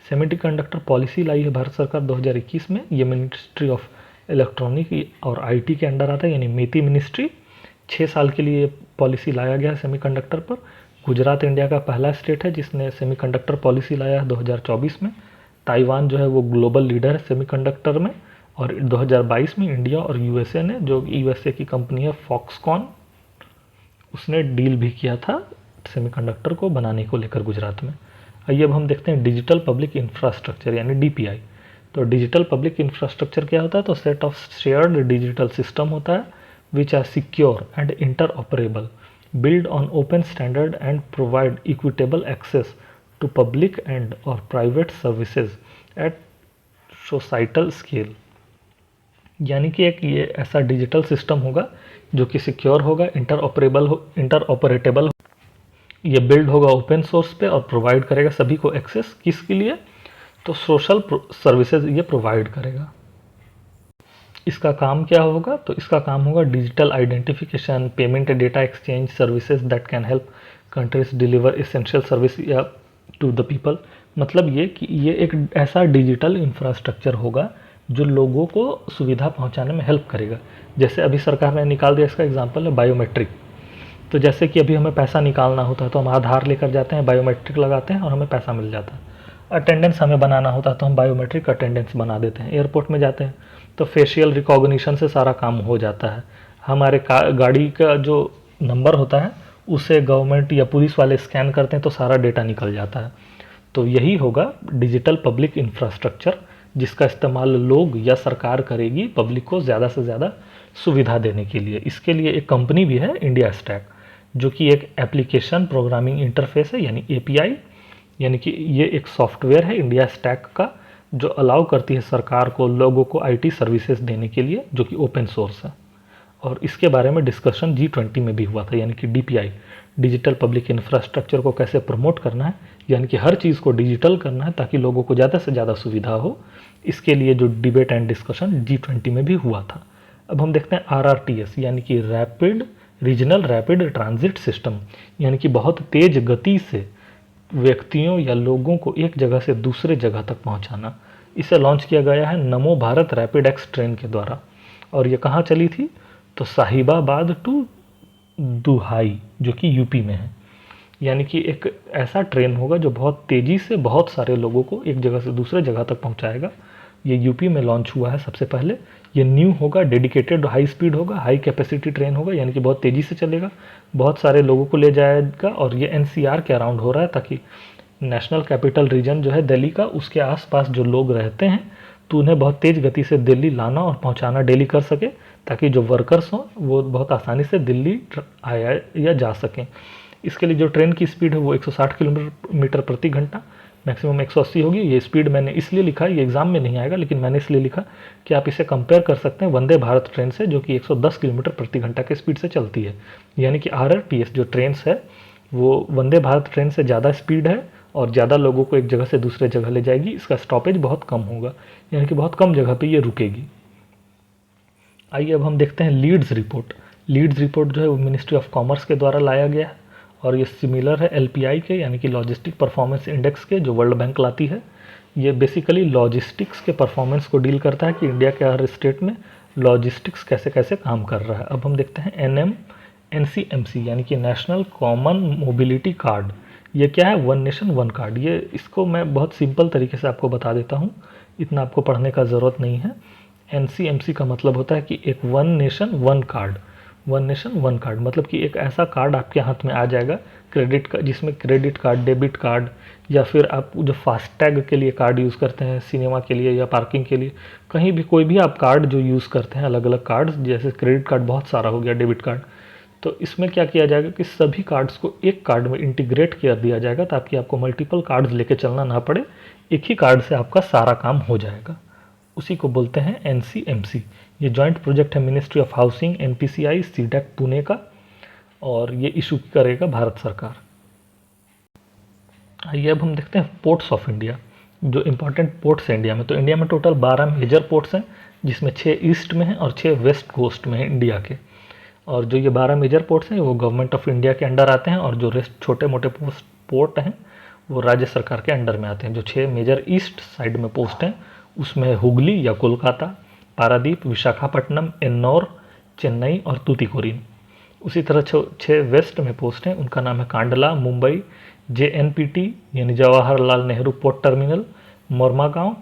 सेमीकंडक्टर पॉलिसी लाई है भारत सरकार 2021 में। ये मिनिस्ट्री ऑफ इलेक्ट्रॉनिक और IT के अंडर आता है, यानी मेती मिनिस्ट्री। 6 साल के लिए पॉलिसी लाया गया है सेमीकंडक्टर पर। गुजरात इंडिया का पहला स्टेट है जिसने सेमीकंडक्टर पॉलिसी लाया है 2024 में। ताइवान जो है वो ग्लोबल लीडर है सेमीकंडक्टर में। और 2022 में इंडिया और USA ने, जो USA की कंपनी है फॉक्सकॉन, उसने डील भी किया था सेमीकंडक्टर को बनाने को लेकर गुजरात में। आइए अब हम देखते हैं डिजिटल पब्लिक इंफ्रास्ट्रक्चर यानी DPI। तो डिजिटल पब्लिक इंफ्रास्ट्रक्चर क्या होता है, तो set of shared digital system होता है which are secure and interoperable, build on open standard and provide equitable access to public and or private services at societal scale। यानी कि एक ये ऐसा डिजिटल सिस्टम होगा जो कि सिक्योर होगा, इंटरऑपरेटेबल, ये बिल्ड होगा ओपन सोर्स पे और प्रोवाइड करेगा सभी को एक्सेस, किसके लिए, तो सोशल सर्विसेज ये प्रोवाइड करेगा। इसका काम क्या होगा, तो इसका काम होगा digital identification, payment data exchange services that can help countries deliver essential service या टू द पीपल। मतलब ये कि ये एक ऐसा डिजिटल इंफ्रास्ट्रक्चर होगा जो लोगों को सुविधा पहुंचाने में हेल्प करेगा। जैसे अभी सरकार ने निकाल दिया, इसका एग्जांपल है बायोमेट्रिक। तो जैसे कि अभी हमें पैसा निकालना होता है तो हम आधार लेकर जाते हैं, बायोमेट्रिक लगाते हैं और हमें पैसा मिल जाता है। अटेंडेंस हमें बनाना होता है तो हम बायोमेट्रिक अटेंडेंस बना देते हैं। एयरपोर्ट में जाते हैं तो फेशियल रिकॉग्निशन से सारा काम हो जाता है। हमारे गाड़ी का जो नंबर होता है उसे गवर्नमेंट या पुलिस वाले स्कैन करते हैं तो सारा डेटा निकल जाता है। तो यही होगा डिजिटल पब्लिक इंफ्रास्ट्रक्चर, जिसका इस्तेमाल लोग या सरकार करेगी पब्लिक को ज़्यादा से ज़्यादा सुविधा देने के लिए। इसके लिए एक कंपनी भी है इंडिया स्टैक, जो कि एक एप्लीकेशन प्रोग्रामिंग इंटरफेस है यानी API, यानी कि ये एक सॉफ्टवेयर है इंडिया स्टैक का जो अलाउ करती है सरकार को लोगों को IT सर्विसेज देने के लिए, जो कि ओपन सोर्स है। और इसके बारे में डिस्कशन G20 में भी हुआ था, यानी कि DPI, डिजिटल पब्लिक इंफ्रास्ट्रक्चर को कैसे प्रमोट करना है, यानी कि हर चीज़ को डिजिटल करना है ताकि लोगों को ज़्यादा से ज़्यादा सुविधा हो। इसके लिए जो डिबेट एंड डिस्कशन G20 में भी हुआ था। अब हम देखते हैं RRTS, यानी कि rapid regional rapid transit system, यानी कि बहुत तेज गति से व्यक्तियों या लोगों को एक जगह से दूसरे जगह तक पहुंचाना। इसे लॉन्च किया गया है नमो भारत रैपिड एक्स ट्रेन के द्वारा। और ये कहाँ चली थी? तो साहिबाबाद टू दुहाई, जो कि यूपी में है। यानी कि एक ऐसा ट्रेन होगा जो बहुत तेज़ी से बहुत सारे लोगों को एक जगह से दूसरे जगह तक पहुंचाएगा। ये यूपी में लॉन्च हुआ है सबसे पहले। ये न्यू होगा, डेडिकेटेड हाई स्पीड होगा, हाई कैपेसिटी ट्रेन होगा, यानी कि बहुत तेज़ी से चलेगा, बहुत सारे लोगों को ले जाएगा। और ये NCR के अराउंड हो रहा है ताकि नेशनल कैपिटल रीजन जो है दिल्ली का, उसके आसपास जो लोग रहते हैं तो उन्हें बहुत तेज़ गति से दिल्ली लाना और पहुंचाना डेली कर सके, ताकि जो वर्कर्स हों वो बहुत आसानी से दिल्ली आया या जा सकें। इसके लिए जो ट्रेन की स्पीड है वो 160 किलोमीटर प्रति घंटा, मैक्सिमम 180 होगी। ये स्पीड मैंने इसलिए लिखा, ये एग्जाम में नहीं आएगा लेकिन मैंने इसलिए लिखा कि आप इसे कंपेयर कर सकते हैं वंदे भारत ट्रेन से, जो कि 110 किलोमीटर प्रति घंटा के स्पीड से चलती है। यानी कि RRTS जो ट्रेन है वो वंदे भारत ट्रेन से ज़्यादा स्पीड है और ज़्यादा लोगों को एक जगह से दूसरे जगह ले जाएगी। इसका स्टॉपेज बहुत कम होगा, यानी कि बहुत कम जगह पे ये रुकेगी। आइए अब हम देखते हैं लीड्स रिपोर्ट। लीड्स रिपोर्ट जो है वो मिनिस्ट्री ऑफ कॉमर्स के द्वारा लाया गया है और ये सिमिलर है LPI के, यानी कि लॉजिस्टिक परफॉर्मेंस इंडेक्स के, जो वर्ल्ड बैंक लाती है। ये बेसिकली लॉजिस्टिक्स के परफॉर्मेंस को डील करता है कि इंडिया के हर स्टेट में लॉजिस्टिक्स कैसे कैसे काम कर रहा है। अब हम देखते हैं NCMC, यानी कि नेशनल कॉमन मोबिलिटी कार्ड। ये क्या है? One nation one card. ये इसको मैं बहुत सिंपल तरीके से आपको बता देता हूँ, इतना आपको पढ़ने का ज़रूरत नहीं है। NCMC का मतलब होता है कि एक one nation one card. One nation one card मतलब कि एक ऐसा कार्ड आपके हाथ में आ जाएगा क्रेडिट का, जिसमें क्रेडिट कार्ड, डेबिट कार्ड, या फिर आप जो फास्टैग के लिए कार्ड यूज़ करते हैं, सिनेमा के लिए या पार्किंग के लिए, कहीं भी कोई भी आप कार्ड जो यूज़ करते हैं, अलग अलग कार्ड, जैसे क्रेडिट कार्ड बहुत सारा हो गया, डेबिट कार्ड, तो इसमें क्या किया जाएगा कि सभी कार्ड्स को एक कार्ड में इंटीग्रेट कर दिया जाएगा ताकि आपको मल्टीपल कार्ड्स लेके चलना ना पड़े, एक ही कार्ड से आपका सारा काम हो जाएगा। उसी को बोलते हैं NCMC। ये जॉइंट प्रोजेक्ट है ministry of housing, NPCI, CDAC Pune का, और ये इशू करेगा भारत सरकार। आइए अब हम देखते हैं पोर्ट्स ऑफ इंडिया, जो इंपॉर्टेंट पोर्ट्स हैं इंडिया में। तो इंडिया में टोटल 12 मेजर पोर्ट्स हैं, जिसमें 6 ईस्ट में हैं और 6 वेस्ट कोस्ट में हैं इंडिया के। और जो ये 12 मेजर पोर्ट्स हैं वो गवर्नमेंट ऑफ इंडिया के अंडर आते हैं, और जो रेस्ट छोटे मोटे पोर्ट हैं वो राज्य सरकार के अंडर में आते हैं। जो 6 मेजर ईस्ट साइड में पोस्ट हैं उसमें हुगली या कोलकाता, पारादीप, विशाखापट्टनम, एन्नौर, चेन्नई और तूतीकोरिन। उसी तरह 6 वेस्ट में पोस्ट हैं, उनका नाम है कांडला, मुंबई, JNPT यानी जवाहरलाल नेहरू पोर्ट टर्मिनल, मोरमागांव,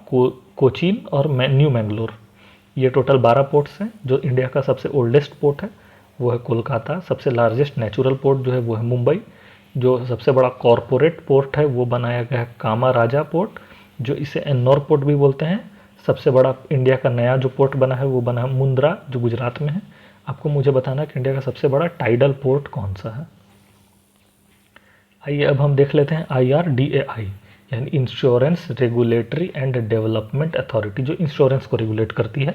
कोचीन और न्यू मैंगलोर। ये टोटल 12 पोर्ट्स हैं। जो इंडिया का सबसे ओल्डेस्ट पोर्ट है वो है कोलकाता। सबसे लार्जेस्ट नेचुरल पोर्ट जो है वो है मुंबई। जो सबसे बड़ा कॉरपोरेट पोर्ट है वो बनाया गया है कामा राजा पोर्ट, जो इसे एन्नौर पोर्ट भी बोलते हैं। सबसे बड़ा इंडिया का नया जो पोर्ट बना है वो बना है मुंद्रा, जो गुजरात में है। आपको मुझे बताना है कि इंडिया का सबसे बड़ा टाइडल पोर्ट कौन सा है। आइए अब हम देख लेते हैं IRDAI, यानी insurance regulatory and development authority, जो इंश्योरेंस को रेगुलेट करती है।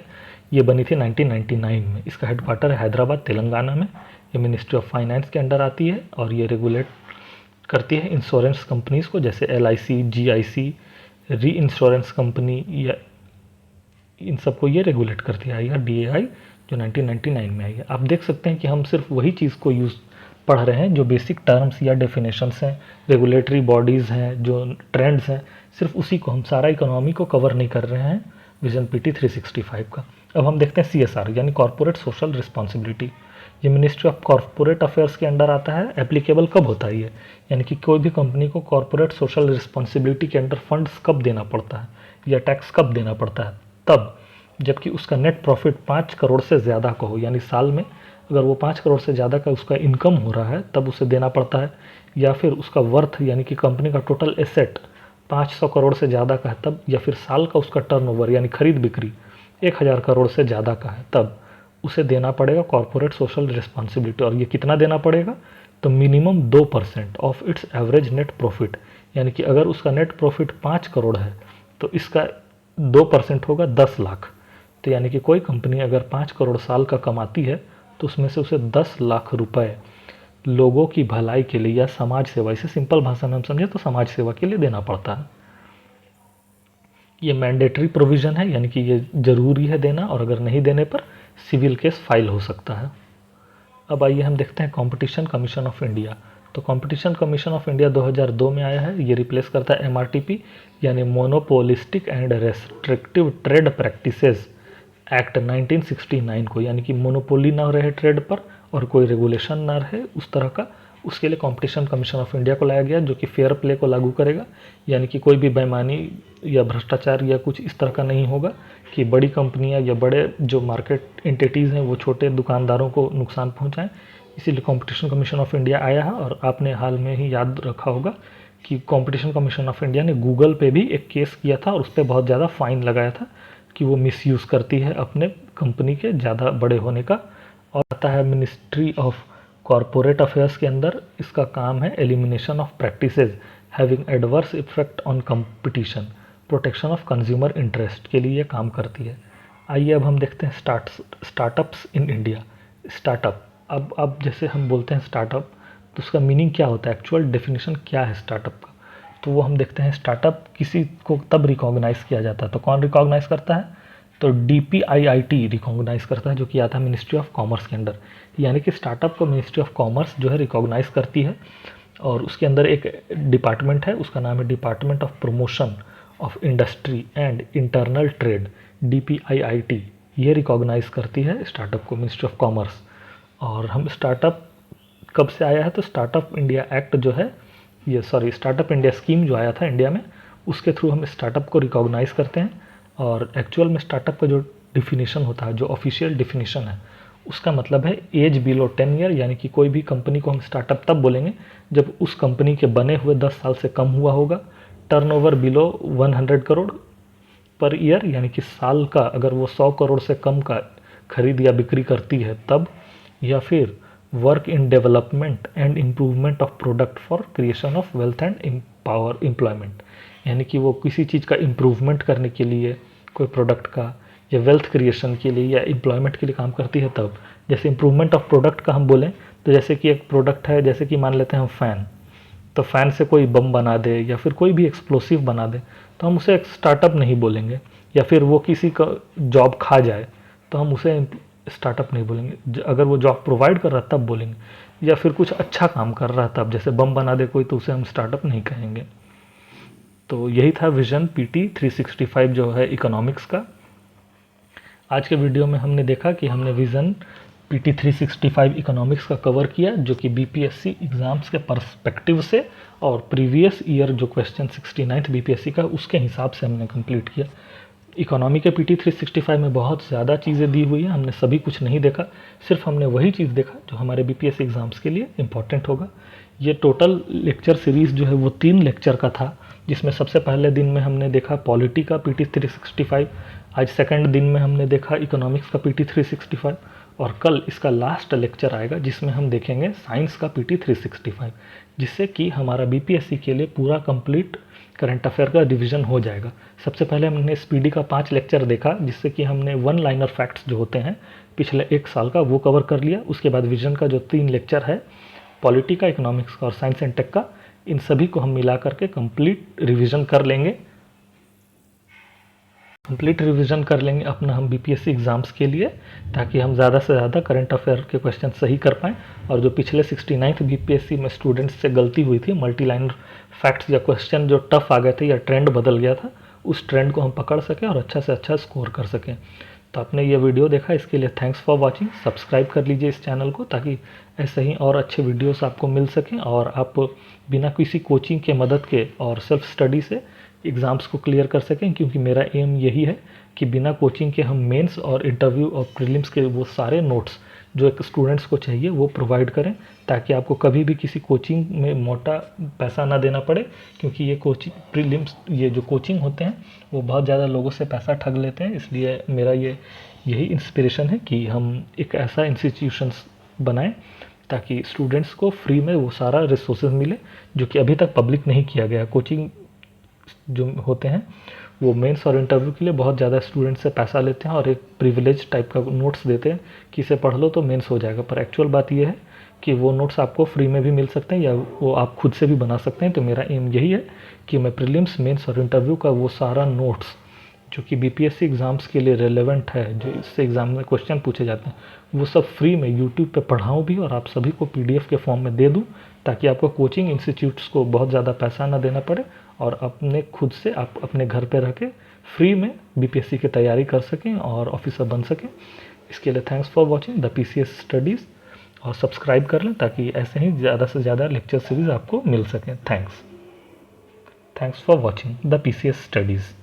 ये बनी थी 1999 में। इसका हेडक्वार्टर है हैदराबाद, तेलंगाना में। ये मिनिस्ट्री ऑफ फाइनेंस के अंडर आती है और ये रेगुलेट करती है इंश्योरेंस कंपनीज़ को, जैसे LIC, GIC, री इंश्योरेंस कंपनी, या इन सबको ये रेगुलेट करती है IRDAI, जो 1999 में आई है। आप देख सकते हैं कि हम सिर्फ वही चीज़ को पढ़ रहे हैं जो बेसिक टर्म्स या डेफिनेशंस हैं, रेगुलेटरी बॉडीज़ हैं, जो ट्रेंड्स हैं, सिर्फ उसी को, हम सारा इकोनॉमी को कवर नहीं कर रहे हैं विजन PT 365 का। अब हम देखते हैं CSR यानी कॉर्पोरेट सोशल रिस्पॉन्सिबिलिटी। ये मिनिस्ट्री ऑफ कॉर्पोरेट अफेयर्स के अंडर आता है। एप्लीकेबल कब होता है ये, यानी कि कोई भी कंपनी को कॉर्पोरेट सोशल रिस्पॉन्सिबिलिटी के अंडर फंड्स कब देना पड़ता है या टैक्स कब देना पड़ता है, तब जबकि उसका नेट प्रॉफिट 5 करोड़ से ज़्यादा का हो, यानी साल में अगर वो 5 करोड़ से ज़्यादा का उसका इनकम हो रहा है तब उसे देना पड़ता है, या फिर उसका वर्थ यानी कि कंपनी का टोटल एसेट 500 करोड़ से ज़्यादा का है तब, या फिर साल का उसका टर्नओवर यानी खरीद बिक्री 1000 करोड़ से ज़्यादा का है तब उसे देना पड़ेगा कॉर्पोरेट सोशल रिस्पॉन्सिबिलिटी। और ये कितना देना पड़ेगा, तो minimum 2% of its average net profit, यानी कि अगर उसका नेट प्रॉफिट 5 करोड़ है तो इसका 2% होगा 10 लाख। तो यानी कि कोई कंपनी अगर 5 करोड़ साल का कमाती है तो उसमें से उसे 10 लाख रुपए लोगों की भलाई के लिए या समाज सेवा, इसे सिंपल भाषा में हम समझे तो समाज सेवा के लिए देना पड़ता है। ये मैंडेटरी प्रोविज़न है, यानी कि ये ज़रूरी है देना, और अगर नहीं देने पर सिविल केस फाइल हो सकता है। अब आइए हम देखते हैं कंपटीशन कमीशन ऑफ इंडिया। तो कंपटीशन कमीशन ऑफ इंडिया 2002 में आया है। ये रिप्लेस करता है एमआरटीपी यानी monopolistic and restrictive trade practices act 1969 को, यानी कि मोनोपोली ना रहे ट्रेड पर और कोई रेगुलेशन ना रहे उस तरह का, उसके लिए कंपटीशन कमीशन ऑफ इंडिया को लाया गया, जो कि फेयर प्ले को लागू करेगा। यानी कि कोई भी बेईमानी या भ्रष्टाचार या कुछ इस तरह का नहीं होगा कि बड़ी कंपनियां या बड़े जो मार्केट एंटिटीज़ हैं वो छोटे दुकानदारों को नुकसान पहुंचाएं। इसीलिए कंपटीशन कमीशन ऑफ इंडिया आया है। और आपने हाल में ही याद रखा होगा कि कंपटीशन कमीशन ऑफ इंडिया ने गूगल पे भी एक केस किया था और उस पर बहुत ज़्यादा फाइन लगाया था कि वो मिसयूज़ करती है अपने कंपनी के ज़्यादा बड़े होने का। और आता है मिनिस्ट्री ऑफ कॉरपोरेट अफेयर्स के अंदर। इसका काम है elimination of practices having adverse effect on competition, protection of consumer interest के लिए ये काम करती है। आइए अब हम देखते हैं स्टार्टअप्स इन इंडिया। स्टार्टअप, अब जैसे हम बोलते हैं स्टार्टअप तो उसका मीनिंग क्या होता है, एक्चुअल डेफिनेशन क्या है स्टार्टअप का, तो वो हम देखते हैं। स्टार्टअप किसी को तब रिकॉग्नाइज़ किया जाता है, तो कौन रिकॉग्नाइज़ करता है, तो DPIIT रिकॉग्नाइज़ करता है, जो कि आता है मिनिस्ट्री ऑफ कॉमर्स के अंडर। यानी कि स्टार्टअप को मिनिस्ट्री ऑफ कॉमर्स जो है रिकॉग्नाइज़ करती है, और उसके अंदर एक डिपार्टमेंट है, उसका नाम है department of promotion of industry and internal trade, DPIIT। ये रिकॉग्नाइज़ करती है स्टार्टअप को, मिनिस्ट्री ऑफ कॉमर्स। और हम स्टार्टअप कब से आया है, तो स्टार्टअप इंडिया एक्ट जो है, ये स्टार्टअप इंडिया स्कीम जो आया था इंडिया में, उसके थ्रू हम स्टार्टअप को रिकॉग्नाइज़ करते हैं। और एक्चुअल में स्टार्टअप का जो डिफिनीशन होता है, जो ऑफिशियल डिफिनीशन है, उसका मतलब है एज बिलो 10 ईयर, यानी कि कोई भी कंपनी को हम स्टार्टअप तब बोलेंगे जब उस कंपनी के बने हुए 10 साल से कम हुआ होगा, टर्नओवर बिलो 100 करोड़ पर ईयर, यानी कि साल का अगर वो 100 करोड़ से कम का खरीद या बिक्री करती है तब, या फिर work in development and improvement of product for creation of wealth and empower employment, यानी कि वो किसी चीज़ का इम्प्रूवमेंट करने के लिए, कोई प्रोडक्ट का, या वेल्थ क्रिएशन के लिए या एम्प्लॉयमेंट के लिए काम करती है तब। जैसे इम्प्रूवमेंट ऑफ प्रोडक्ट का हम बोलें तो जैसे कि एक प्रोडक्ट है, जैसे कि मान लेते हैं हम फ़ैन, तो फ़ैन से कोई बम बना दे या फिर कोई भी एक्सप्लोसिव बना दे तो हम उसे एक स्टार्टअप नहीं बोलेंगे। या फिर वो किसी का जॉब खा जाए तो हम उसे स्टार्टअप नहीं बोलेंगे, अगर वो जॉब प्रोवाइड कर रहा है तब बोलेंगे। या फिर कुछ अच्छा काम कर रहा है तब, जैसे बम बना दे कोई, तो उसे हम स्टार्टअप नहीं कहेंगे। तो यही था विजन PT 365 जो है इकोनॉमिक्स का। आज के वीडियो में हमने देखा कि हमने विज़न PT 365 इकोनॉमिक्स का कवर किया, जो कि BPSC एग्ज़ाम्स के पर्सपेक्टिव से और प्रीवियस ईयर जो क्वेश्चन 69th BPSC का उसके हिसाब से हमने कंप्लीट किया। इकोनॉमी के PT 365 में बहुत ज़्यादा चीज़ें दी हुई हैं, हमने सभी कुछ नहीं देखा, सिर्फ हमने वही चीज़ देखा जो हमारे BPSC एग्ज़ाम्स के लिए इम्पॉर्टेंट होगा। ये टोटल लेक्चर सीरीज़ जो है वो 3 लेक्चर का था, जिसमें सबसे पहले दिन में हमने देखा पॉलिटी का PT 365, आज सेकंड दिन में हमने देखा इकोनॉमिक्स का PT 365, और कल इसका लास्ट लेक्चर आएगा जिसमें हम देखेंगे साइंस का PT 365, जिससे कि हमारा BPSC के लिए पूरा कंप्लीट करंट अफेयर का रिवीजन हो जाएगा। सबसे पहले हमने स्पीडी का 5 लेक्चर देखा, जिससे कि हमने 1 लाइनर फैक्ट्स जो होते हैं पिछले 1 साल का वो कवर कर लिया। उसके बाद विजन का जो 3 लेक्चर है, पॉलिटी का, इकोनॉमिक्स का और साइंस एंड टेक का, इन सभी को हम मिला करके कंप्लीट रिवीजन कर लेंगे। अपना हम BPSC एग्ज़ाम्स के लिए, ताकि हम ज़्यादा से ज़्यादा करंट अफेयर के क्वेश्चन सही कर पाएँ। और जो पिछले 69th BPSC में स्टूडेंट्स से गलती हुई थी, मल्टी लाइनर फैक्ट्स या क्वेश्चन जो टफ आ गए थे या ट्रेंड बदल गया था, उस ट्रेंड को हम पकड़ सकें और अच्छा से अच्छा स्कोर कर सकें। तो आपने ये वीडियो देखा, इसके लिए थैंक्स फॉर वॉचिंग। सब्सक्राइब कर लीजिए इस चैनल को, ताकि ऐसे ही और अच्छे वीडियोस आपको मिल सकें और आप बिना किसी कोचिंग के मदद के और सेल्फ स्टडी से एग्ज़ाम्स को क्लियर कर सकें। क्योंकि मेरा एम यही है कि बिना कोचिंग के हम मेंस और इंटरव्यू और प्रीलिम्स के वो सारे नोट्स जो एक स्टूडेंट्स को चाहिए वो प्रोवाइड करें, ताकि आपको कभी भी किसी कोचिंग में मोटा पैसा ना देना पड़े। क्योंकि ये कोचिंग प्रीलिम्स, ये जो कोचिंग होते हैं वो बहुत ज़्यादा लोगों से पैसा ठग लेते हैं। इसलिए मेरा यही इंस्पिरेशन है कि हम एक ऐसा इंस्टीट्यूशंस बनाएं ताकि स्टूडेंट्स को फ्री में वो सारा रिसोर्सेज मिले, जो कि अभी तक पब्लिक नहीं किया गया। कोचिंग जो होते हैं वो मेंस और इंटरव्यू के लिए बहुत ज़्यादा स्टूडेंट से पैसा लेते हैं और एक प्रिविलेज टाइप का नोट्स देते हैं कि इसे पढ़ लो तो मेंस हो जाएगा। पर एक्चुअल बात ये है कि वो नोट्स आपको फ्री में भी मिल सकते हैं या वो आप खुद से भी बना सकते हैं। तो मेरा एम यही है कि मैं प्रीलिम्स, मेंस और इंटरव्यू का वो सारा नोट्स जो कि बीपीएससी एग्ज़ाम्स के लिए रेलेवेंट है, जो इससे एग्ज़ाम में क्वेश्चन पूछे जाते हैं, वो सब फ्री में यूट्यूब पे पढ़ाऊँ भी और आप सभी को पीडीएफ के फॉर्म में दे दूँ, ताकि आपको कोचिंग इंस्टीट्यूट्स को बहुत ज़्यादा पैसा ना देना पड़े और अपने खुद से आप अपने घर पे रह के फ्री में बीपीएससी की तैयारी कर सकें और ऑफिसर बन सकें। इसके लिए thanks for watching the PCS studies और सब्सक्राइब कर लें ताकि ऐसे ही ज़्यादा से ज़्यादा लेक्चर सीरीज़ आपको मिल सकें। Thanks for watching the PCS studies.